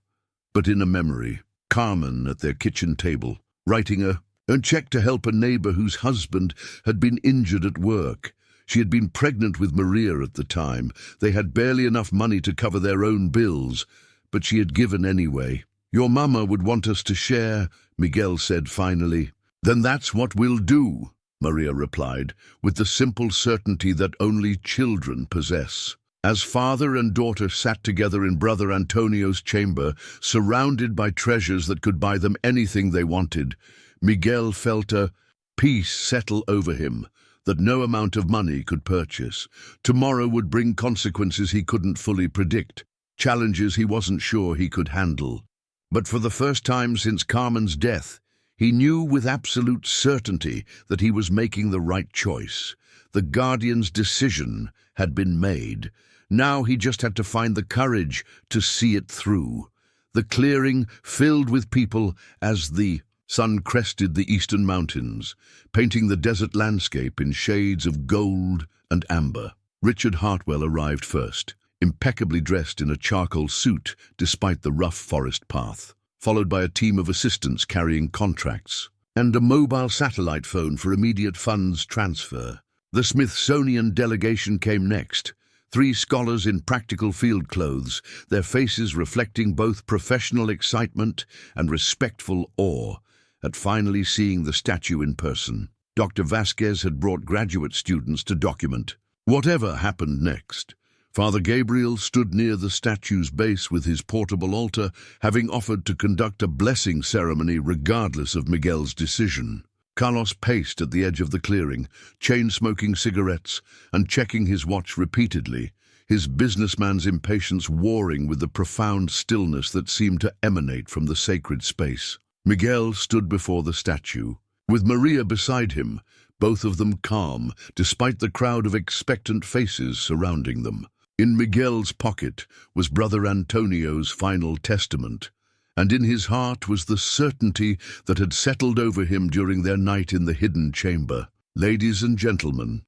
but in a memory. Carmen at their kitchen table, writing a check to help a neighbor whose husband had been injured at work. She had been pregnant with Maria at the time. They had barely enough money to cover their own bills, but she had given anyway. "Your mama would want us to share," Miguel said finally. "Then that's what we'll do," Maria replied, with the simple certainty that only children possess. As father and daughter sat together in Brother Antonio's chamber, surrounded by treasures that could buy them anything they wanted, Miguel felt a peace settle over him that no amount of money could purchase. Tomorrow would bring consequences he couldn't fully predict, challenges he wasn't sure he could handle. But for the first time since Carmen's death, he knew with absolute certainty that he was making the right choice. The guardian's decision had been made. Now he just had to find the courage to see it through. The clearing filled with people as the sun crested the eastern mountains, painting the desert landscape in shades of gold and amber. Richard Hartwell arrived first, impeccably dressed in a charcoal suit despite the rough forest path, followed by a team of assistants carrying contracts, and a mobile satellite phone for immediate funds transfer. The Smithsonian delegation came next, 3 scholars in practical field clothes, their faces reflecting both professional excitement and respectful awe at finally seeing the statue in person. Dr. Vasquez had brought graduate students to document whatever happened next. Father Gabriel stood near the statue's base with his portable altar, having offered to conduct a blessing ceremony regardless of Miguel's decision. Carlos paced at the edge of the clearing, chain-smoking cigarettes and checking his watch repeatedly, his businessman's impatience warring with the profound stillness that seemed to emanate from the sacred space. Miguel stood before the statue, with Maria beside him, both of them calm, despite the crowd of expectant faces surrounding them. In Miguel's pocket was Brother Antonio's final testament, and in his heart was the certainty that had settled over him during their night in the hidden chamber. "Ladies and gentlemen,"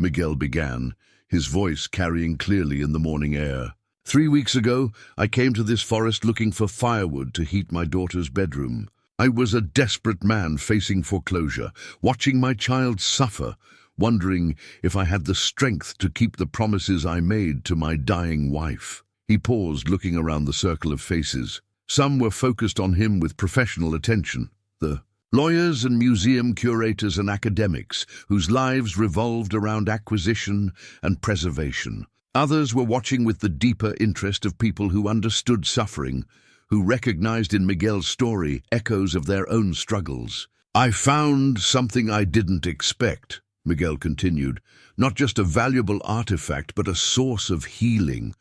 Miguel began, his voice carrying clearly in the morning air. "3 weeks ago, I came to this forest looking for firewood to heat my daughter's bedroom. I was a desperate man facing foreclosure, watching my child suffer, wondering if I had the strength to keep the promises I made to my dying wife." He paused, looking around the circle of faces. Some were focused on him with professional attention, the lawyers and museum curators and academics whose lives revolved around acquisition and preservation. Others were watching with the deeper interest of people who understood suffering, who recognized in Miguel's story echoes of their own struggles. "I found something I didn't expect," Miguel continued, "not just a valuable artifact, but a source of healing.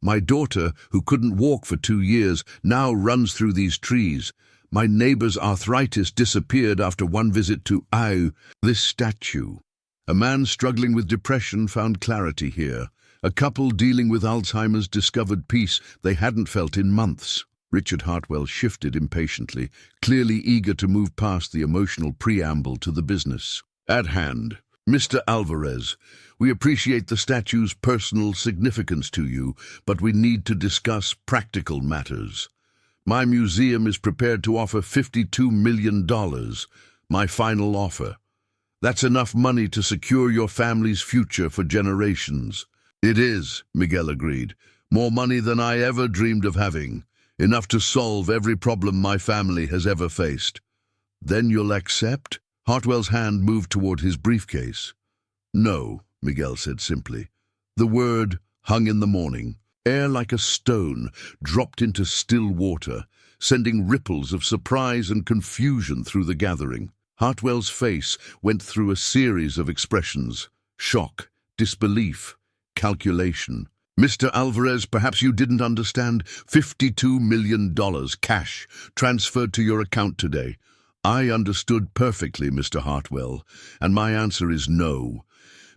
My daughter, who couldn't walk for 2 years, now runs through these trees. My neighbor's arthritis disappeared after one visit to this statue. A man struggling with depression found clarity here. A couple dealing with Alzheimer's discovered peace they hadn't felt in months." Richard Hartwell shifted impatiently, clearly eager to move past the emotional preamble to the business at hand. "Mr. Alvarez, we appreciate the statue's personal significance to you, but we need to discuss practical matters. My museum is prepared to offer $52 million, my final offer. That's enough money to secure your family's future for generations." "It is," Miguel agreed. "More money than I ever dreamed of having. Enough to solve every problem my family has ever faced." "Then you'll accept?" Hartwell's hand moved toward his briefcase. "No," Miguel said simply. The word hung in the morning. Air like a stone dropped into still water, sending ripples of surprise and confusion through the gathering. Hartwell's face went through a series of expressions: shock, disbelief, calculation. "Mr. Alvarez, perhaps you didn't understand. $52 million cash transferred to your account today." "I understood perfectly, Mr. Hartwell, and my answer is no."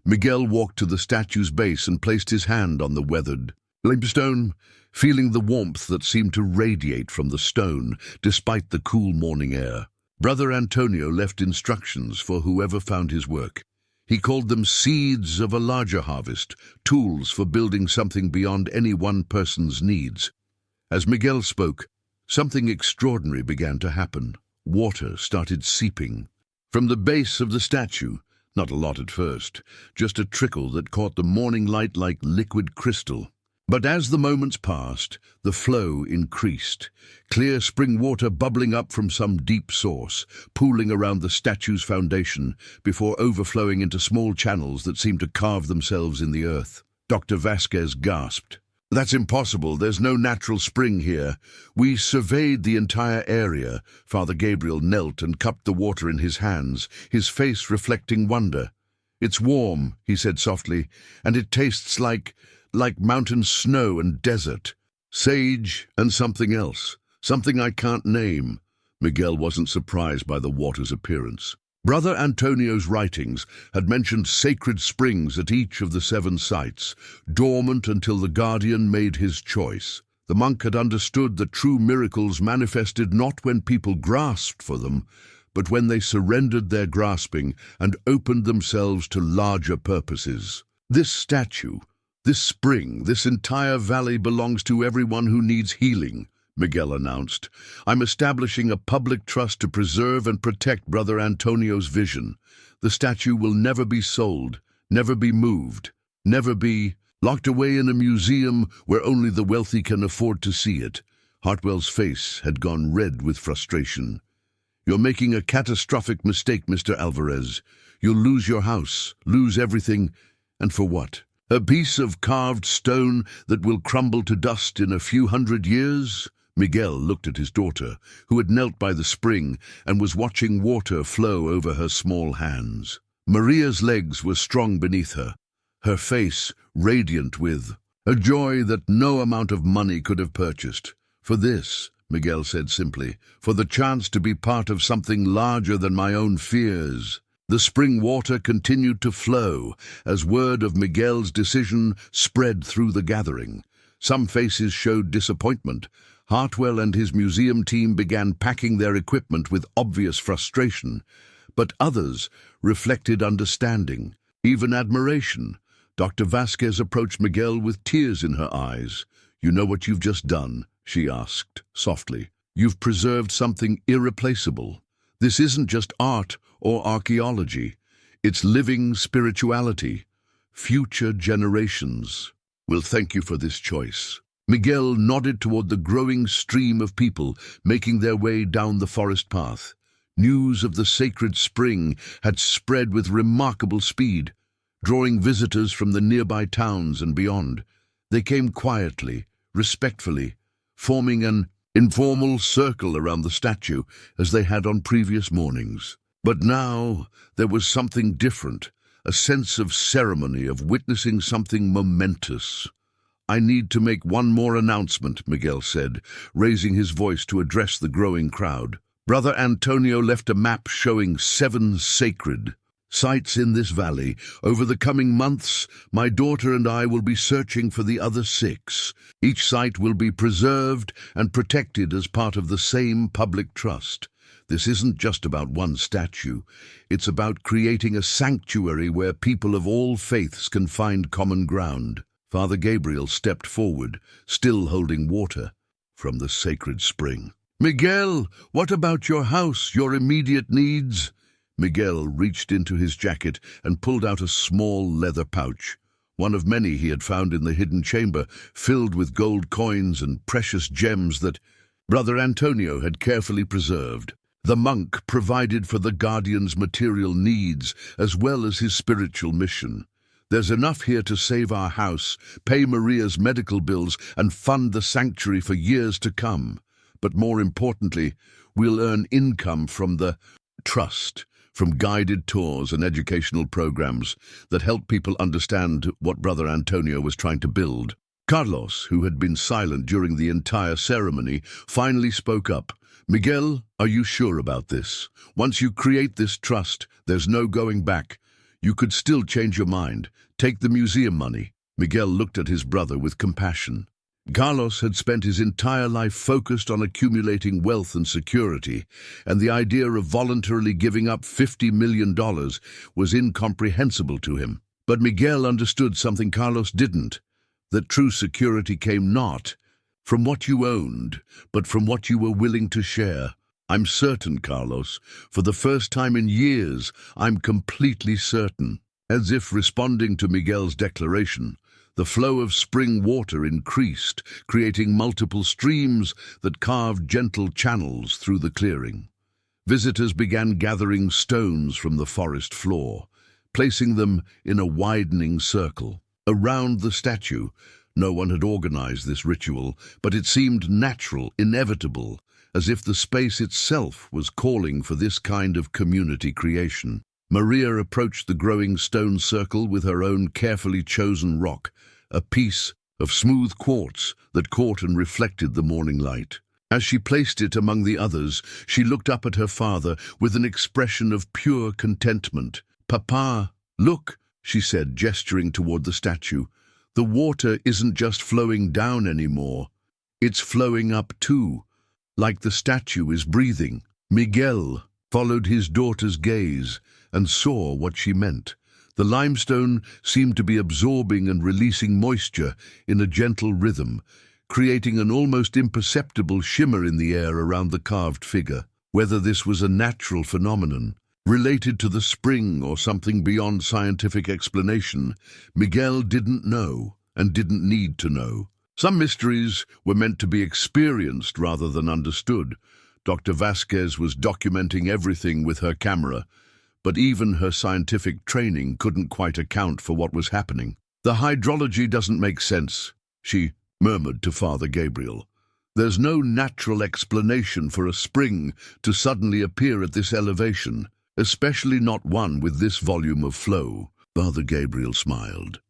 Miguel walked to the statue's base and placed his hand on the weathered limestone, feeling the warmth that seemed to radiate from the stone despite the cool morning air. Brother Antonio left instructions for whoever found his work. He called them seeds of a larger harvest, tools for building something beyond any one person's needs. As Miguel spoke, something extraordinary began to happen. Water started seeping from the base of the statue. Not a lot at first, just a trickle that caught the morning light like liquid crystal. But as the moments passed, the flow increased. Clear spring water bubbling up from some deep source, pooling around the statue's foundation before overflowing into small channels that seemed to carve themselves in the earth. Dr. Vasquez gasped. "That's impossible. There's no natural spring here. We surveyed the entire area." Father Gabriel knelt and cupped the water in his hands, his face reflecting wonder. "It's warm," he said softly, "and it tastes like mountain snow and desert. Sage and something else. Something I can't name." Miguel wasn't surprised by the water's appearance. Brother Antonio's writings had mentioned sacred springs at each of the 7 sites, dormant until the guardian made his choice. The monk had understood that true miracles manifested not when people grasped for them, but when they surrendered their grasping and opened themselves to larger purposes. This statue, this spring, this entire valley belongs to everyone who needs healing, Miguel announced. "I'm establishing a public trust to preserve and protect Brother Antonio's vision. The statue will never be sold, never be moved, never be locked away in a museum where only the wealthy can afford to see it." Hartwell's face had gone red with frustration. "You're making a catastrophic mistake, Mr. Alvarez. You'll lose your house, lose everything, and for what? A piece of carved stone that will crumble to dust in a few hundred years?" Miguel looked at his daughter, who had knelt by the spring and was watching water flow over her small hands. Maria's legs were strong beneath her, her face radiant with a joy that no amount of money could have purchased. "For this," Miguel said simply, "for the chance to be part of something larger than my own fears." The spring water continued to flow as word of Miguel's decision spread through the gathering. Some faces showed disappointment. Hartwell and his museum team began packing their equipment with obvious frustration, but others reflected understanding, even admiration. Dr. Vasquez approached Miguel with tears in her eyes. "You know what you've just done?" she asked softly. "You've preserved something irreplaceable. This isn't just art or archaeology. It's living spirituality. Future generations will thank you for this choice." Miguel nodded toward the growing stream of people making their way down the forest path. News of the sacred spring had spread with remarkable speed, drawing visitors from the nearby towns and beyond. They came quietly, respectfully, forming an informal circle around the statue as they had on previous mornings. But now there was something different, a sense of ceremony, of witnessing something momentous. "I need to make one more announcement," Miguel said, raising his voice to address the growing crowd. "Brother Antonio left a map showing 7 sacred sites in this valley. Over the coming months, my daughter and I will be searching for the other 6. Each site will be preserved and protected as part of the same public trust. This isn't just about one statue. It's about creating a sanctuary where people of all faiths can find common ground." Father Gabriel stepped forward, still holding water from the sacred spring. "Miguel, what about your house, your immediate needs?" Miguel reached into his jacket and pulled out a small leather pouch, one of many he had found in the hidden chamber, filled with gold coins and precious gems that Brother Antonio had carefully preserved. The monk provided for the guardian's material needs as well as his spiritual mission. "There's enough here to save our house, pay Maria's medical bills, and fund the sanctuary for years to come. But more importantly, we'll earn income from the trust, from guided tours and educational programs that help people understand what Brother Antonio was trying to build." Carlos, who had been silent during the entire ceremony, finally spoke up. "Miguel, are you sure about this? Once you create this trust, there's no going back. You could still change your mind. Take the museum money." Miguel looked at his brother with compassion. Carlos had spent his entire life focused on accumulating wealth and security, and the idea of voluntarily giving up $50 million was incomprehensible to him. But Miguel understood something Carlos didn't, that true security came not from what you owned, but from what you were willing to share. I'm certain, Carlos. For the first time in years, I'm completely certain. As if responding to Miguel's declaration, the flow of spring water increased, creating multiple streams that carved gentle channels through the clearing. Visitors began gathering stones from the forest floor, placing them in a widening circle. Around the statue, no one had organized this ritual, but it seemed natural, inevitable, as if the space itself was calling for this kind of community creation. Maria approached the growing stone circle with her own carefully chosen rock, a piece of smooth quartz that caught and reflected the morning light. As she placed it among the others, she looked up at her father with an expression of pure contentment. "Papa, look," she said, gesturing toward the statue. "The water isn't just flowing down anymore. It's flowing up too, like the statue is breathing." Miguel followed his daughter's gaze and saw what she meant. The limestone seemed to be absorbing and releasing moisture in a gentle rhythm, creating an almost imperceptible shimmer in the air around the carved figure. Whether this was a natural phenomenon, related to the spring or something beyond scientific explanation, Miguel didn't know and didn't need to know. Some mysteries were meant to be experienced rather than understood. Dr. Vasquez was documenting everything with her camera, but even her scientific training couldn't quite account for what was happening. "The hydrology doesn't make sense," she murmured to Father Gabriel. "There's no natural explanation for a spring to suddenly appear at this elevation, especially not one with this volume of flow." Father Gabriel smiled.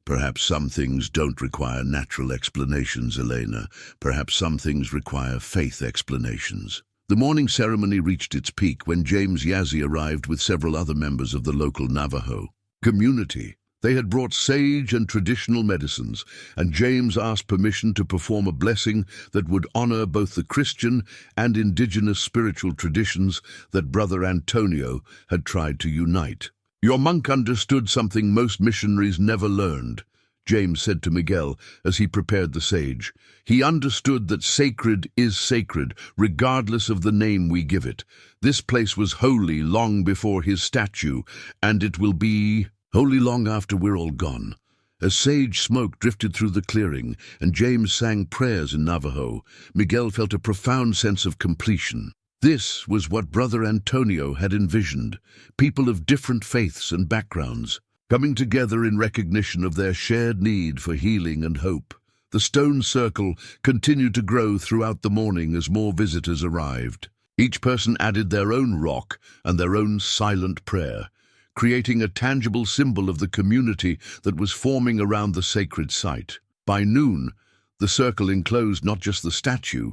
"Perhaps some things don't require natural explanations, Elena. Perhaps some things require faith explanations." The morning ceremony reached its peak when James Yazzie arrived with several other members of the local Navajo community. They had brought sage and traditional medicines, and James asked permission to perform a blessing that would honor both the Christian and indigenous spiritual traditions that Brother Antonio had tried to unite. "Your monk understood something most missionaries never learned," James said to Miguel as he prepared the sage. "He understood that sacred is sacred, regardless of the name we give it. This place was holy long before his statue, and it will be holy long after we're all gone." As sage smoke drifted through the clearing and James sang prayers in Navajo, Miguel felt a profound sense of completion. This was what Brother Antonio had envisioned, people of different faiths and backgrounds, coming together in recognition of their shared need for healing and hope. The stone circle continued to grow throughout the morning as more visitors arrived. Each person added their own rock and their own silent prayer, creating a tangible symbol of the community that was forming around the sacred site. By noon, the circle enclosed not just the statue,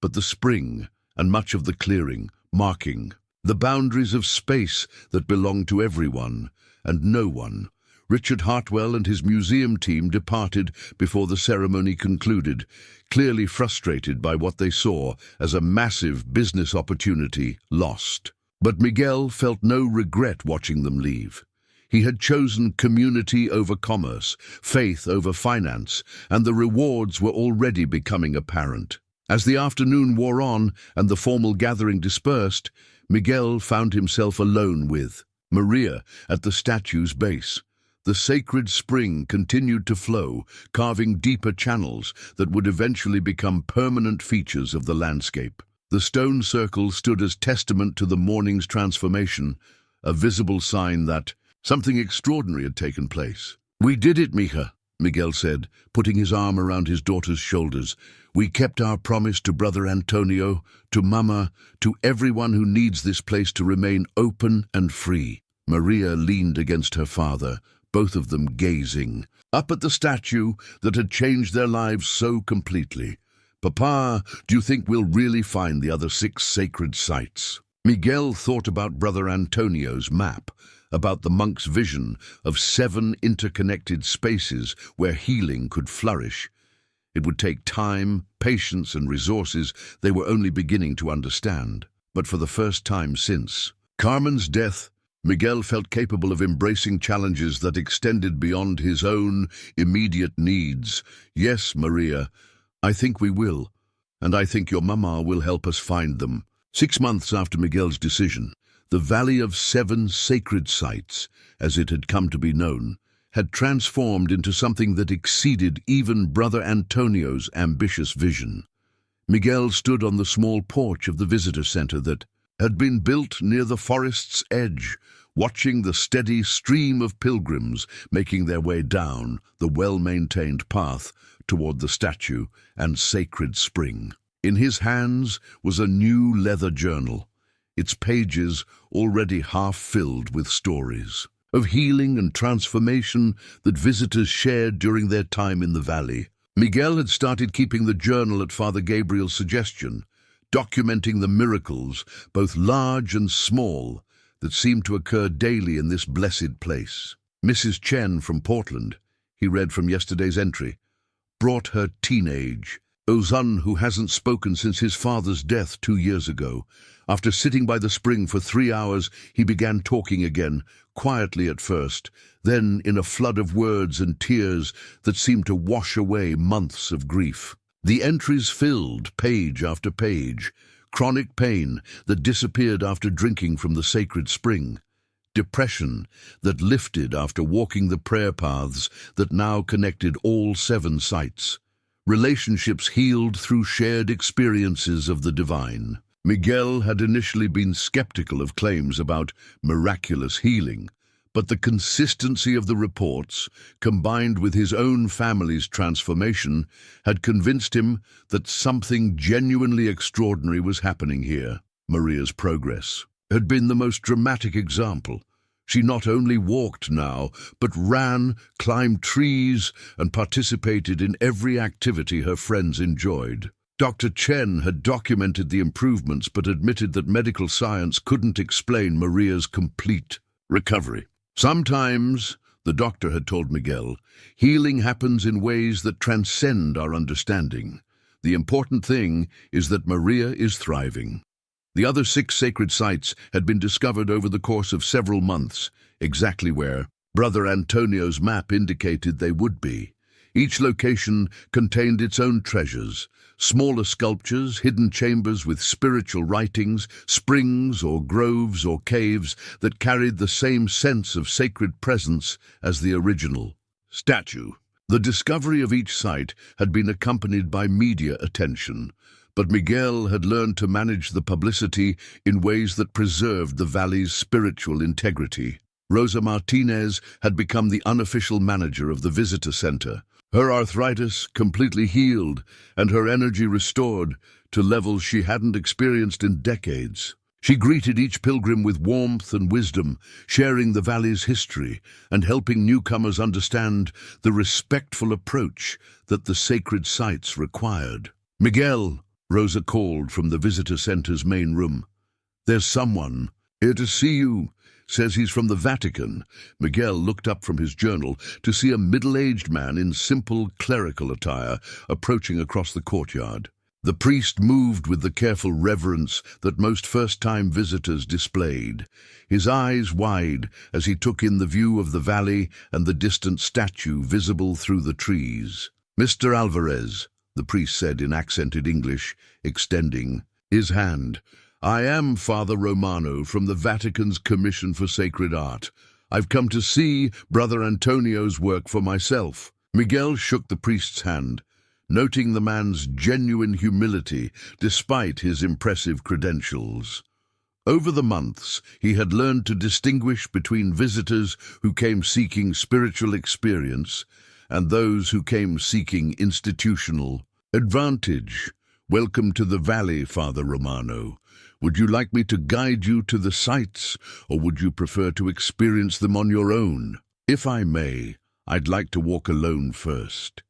but the spring and much of the clearing, marking the boundaries of space that belonged to everyone and no one. Richard Hartwell and his museum team departed before the ceremony concluded, clearly frustrated by what they saw as a massive business opportunity lost. But Miguel felt no regret watching them leave. He had chosen community over commerce, faith over finance, and the rewards were already becoming apparent. As the afternoon wore on and the formal gathering dispersed, Miguel found himself alone with Maria at the statue's base. The sacred spring continued to flow, carving deeper channels that would eventually become permanent features of the landscape. The stone circle stood as testament to the morning's transformation, a visible sign that something extraordinary had taken place. "We did it, Mija," Miguel said, putting his arm around his daughter's shoulders. "We kept our promise to Brother Antonio, to Mama, to everyone who needs this place to remain open and free." Maria leaned against her father, both of them gazing up at the statue that had changed their lives so completely. "Papa, do you think we'll really find the other 6 sacred sites?" Miguel thought about Brother Antonio's map, about the monk's vision of 7 interconnected spaces where healing could flourish. It would take time, patience, and resources they were only beginning to understand. But for the first time since Carmen's death, Miguel felt capable of embracing challenges that extended beyond his own immediate needs. "Yes, Maria, I think we will, and I think your mama will help us find them." 6 months after Miguel's decision, the Valley of Seven Sacred Sites, as it had come to be known, had transformed into something that exceeded even Brother Antonio's ambitious vision. Miguel stood on the small porch of the visitor center that had been built near the forest's edge, watching the steady stream of pilgrims making their way down the well-maintained path toward the statue and sacred spring. In his hands was a new leather journal, its pages already half filled with stories of healing and transformation that visitors shared during their time in the valley. Miguel had started keeping the journal at Father Gabriel's suggestion, documenting the miracles, both large and small, that seemed to occur daily in this blessed place. Mrs. Chen from Portland, he read from yesterday's entry, brought her teenage son, who hasn't spoken since his father's death 2 years ago. After sitting by the spring for 3 hours, he began talking again, quietly at first, then in a flood of words and tears that seemed to wash away months of grief. The entries filled page after page: chronic pain that disappeared after drinking from the sacred spring, depression that lifted after walking the prayer paths that now connected all 7 sites, relationships healed through shared experiences of the divine. Miguel had initially been skeptical of claims about miraculous healing, but the consistency of the reports, combined with his own family's transformation, had convinced him that something genuinely extraordinary was happening here. Maria's progress had been the most dramatic example. She not only walked now, but ran, climbed trees, and participated in every activity her friends enjoyed. Dr. Chen had documented the improvements but admitted that medical science couldn't explain Maria's complete recovery. Sometimes, the doctor had told Miguel, healing happens in ways that transcend our understanding. The important thing is that Maria is thriving. The other 6 sacred sites had been discovered over the course of several months, exactly where Brother Antonio's map indicated they would be. Each location contained its own treasures: smaller sculptures, hidden chambers with spiritual writings, springs or groves or caves that carried the same sense of sacred presence as the original statue. The discovery of each site had been accompanied by media attention, but Miguel had learned to manage the publicity in ways that preserved the valley's spiritual integrity. Rosa Martinez had become the unofficial manager of the visitor center, her arthritis completely healed and her energy restored to levels she hadn't experienced in decades. She greeted each pilgrim with warmth and wisdom, sharing the valley's history and helping newcomers understand the respectful approach that the sacred sites required. "Miguel," Rosa called from the visitor center's main room. "There's someone here to see you. Says he's from the Vatican." Miguel looked up from his journal to see a middle-aged man in simple clerical attire approaching across the courtyard. The priest moved with the careful reverence that most first-time visitors displayed, his eyes wide as he took in the view of the valley and the distant statue visible through the trees. "Mr. Alvarez," the priest said in accented English, extending his hand. "I am Father Romano from the Vatican's Commission for Sacred Art. I've come to see Brother Antonio's work for myself." Miguel shook the priest's hand, noting the man's genuine humility despite his impressive credentials. Over the months, he had learned to distinguish between visitors who came seeking spiritual experience and those who came seeking institutional advantage. "Welcome to the valley, Father Romano. Would you like me to guide you to the sites, or would you prefer to experience them on your own?" "If I may, I'd like to walk alone first.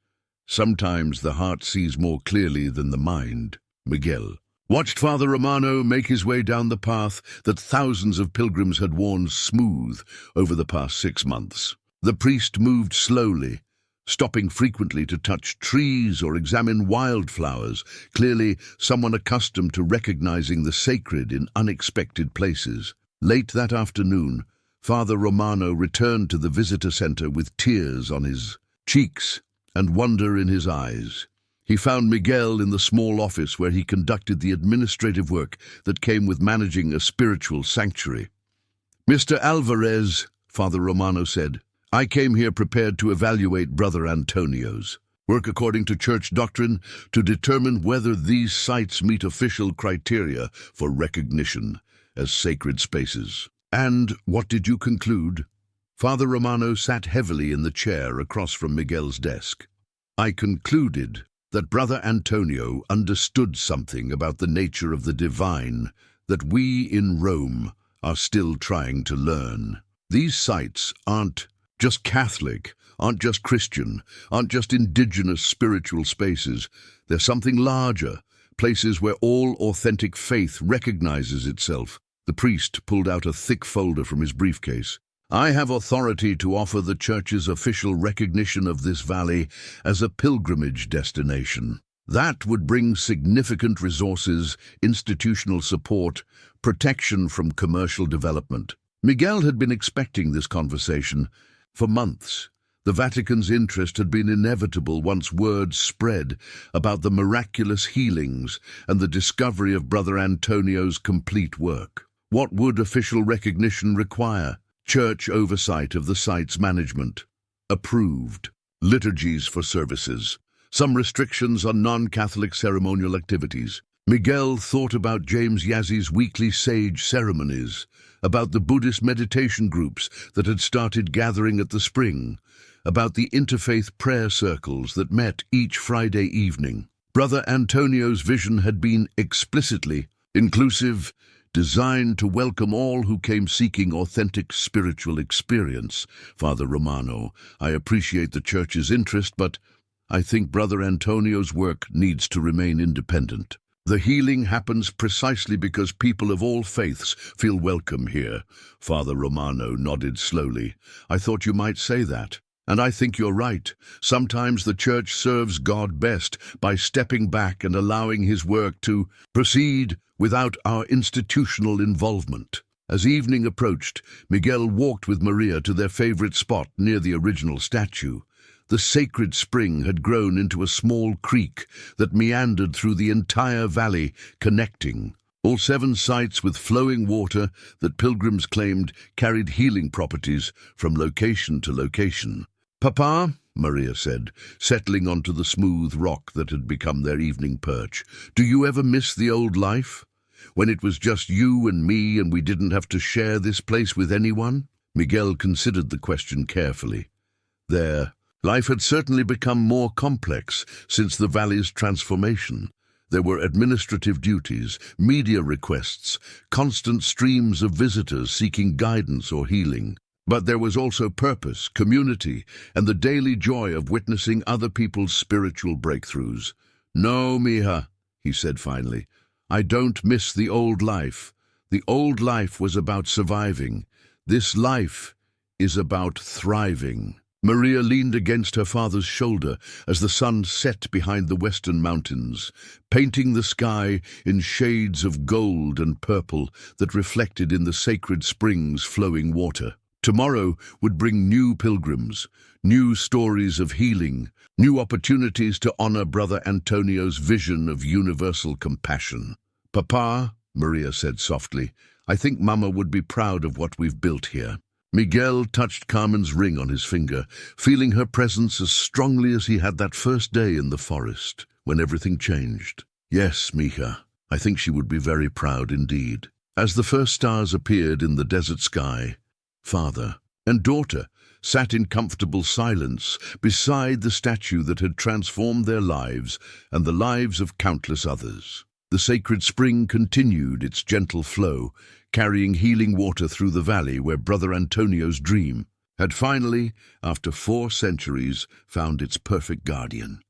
Sometimes the heart sees more clearly than the mind." Miguel watched Father Romano make his way down the path that thousands of pilgrims had worn smooth over the past 6 months. The priest moved slowly, stopping frequently to touch trees or examine wildflowers, clearly someone accustomed to recognizing the sacred in unexpected places. Late that afternoon, Father Romano returned to the visitor center with tears on his cheeks and wonder in his eyes. He found Miguel in the small office where he conducted the administrative work that came with managing a spiritual sanctuary. "Mr. Alvarez," Father Romano said, "I came here prepared to evaluate Brother Antonio's work according to church doctrine to determine whether these sites meet official criteria for recognition as sacred spaces." "And what did you conclude?" Father Romano sat heavily in the chair across from Miguel's desk. "I concluded that Brother Antonio understood something about the nature of the divine that we in Rome are still trying to learn. These sites aren't just Catholic, aren't just Christian, aren't just indigenous spiritual spaces. They're something larger, places where all authentic faith recognizes itself." The priest pulled out a thick folder from his briefcase. "I have authority to offer the Church's official recognition of this valley as a pilgrimage destination. That would bring significant resources, institutional support, protection from commercial development." Miguel had been expecting this conversation for months. The Vatican's interest had been inevitable once word spread about the miraculous healings and the discovery of Brother Antonio's complete work. What would official recognition require? Church oversight of the site's management. Approved. Liturgies for services. Some restrictions on non-Catholic ceremonial activities. Miguel thought about James Yazzi's weekly sage ceremonies, about the Buddhist meditation groups that had started gathering at the spring, about the interfaith prayer circles that met each Friday evening. Brother Antonio's vision had been explicitly inclusive, designed to welcome all who came seeking authentic spiritual experience. "Father Romano, I appreciate the Church's interest, but I think Brother Antonio's work needs to remain independent. The healing happens precisely because people of all faiths feel welcome here." Father Romano nodded slowly. "I thought you might say that. And I think you're right. Sometimes the Church serves God best by stepping back and allowing his work to proceed without our institutional involvement." As evening approached, Miguel walked with Maria to their favorite spot near the original statue. The sacred spring had grown into a small creek that meandered through the entire valley, connecting all 7 sites with flowing water that pilgrims claimed carried healing properties from location to location. "Papa," Maria said, settling onto the smooth rock that had become their evening perch, "do you ever miss the old life? When it was just you and me and we didn't have to share this place with anyone?" Miguel considered the question carefully. Their life had certainly become more complex since the valley's transformation. There were administrative duties, media requests, constant streams of visitors seeking guidance or healing. But there was also purpose, community, and the daily joy of witnessing other people's spiritual breakthroughs. "No, mija," he said finally, "I don't miss the old life. The old life was about surviving. This life is about thriving." Maria leaned against her father's shoulder as the sun set behind the western mountains, painting the sky in shades of gold and purple that reflected in the sacred spring's flowing water. Tomorrow would bring new pilgrims, new stories of healing, new opportunities to honor Brother Antonio's vision of universal compassion. "Papa," Maria said softly, "I think Mama would be proud of what we've built here." Miguel touched Carmen's ring on his finger, feeling her presence as strongly as he had that first day in the forest, when everything changed. "Yes, mija, I think she would be very proud indeed." As the first stars appeared in the desert sky, father and daughter sat in comfortable silence beside the statue that had transformed their lives and the lives of countless others. The sacred spring continued its gentle flow, carrying healing water through the valley where Brother Antonio's dream had finally, after 4 centuries, found its perfect guardian.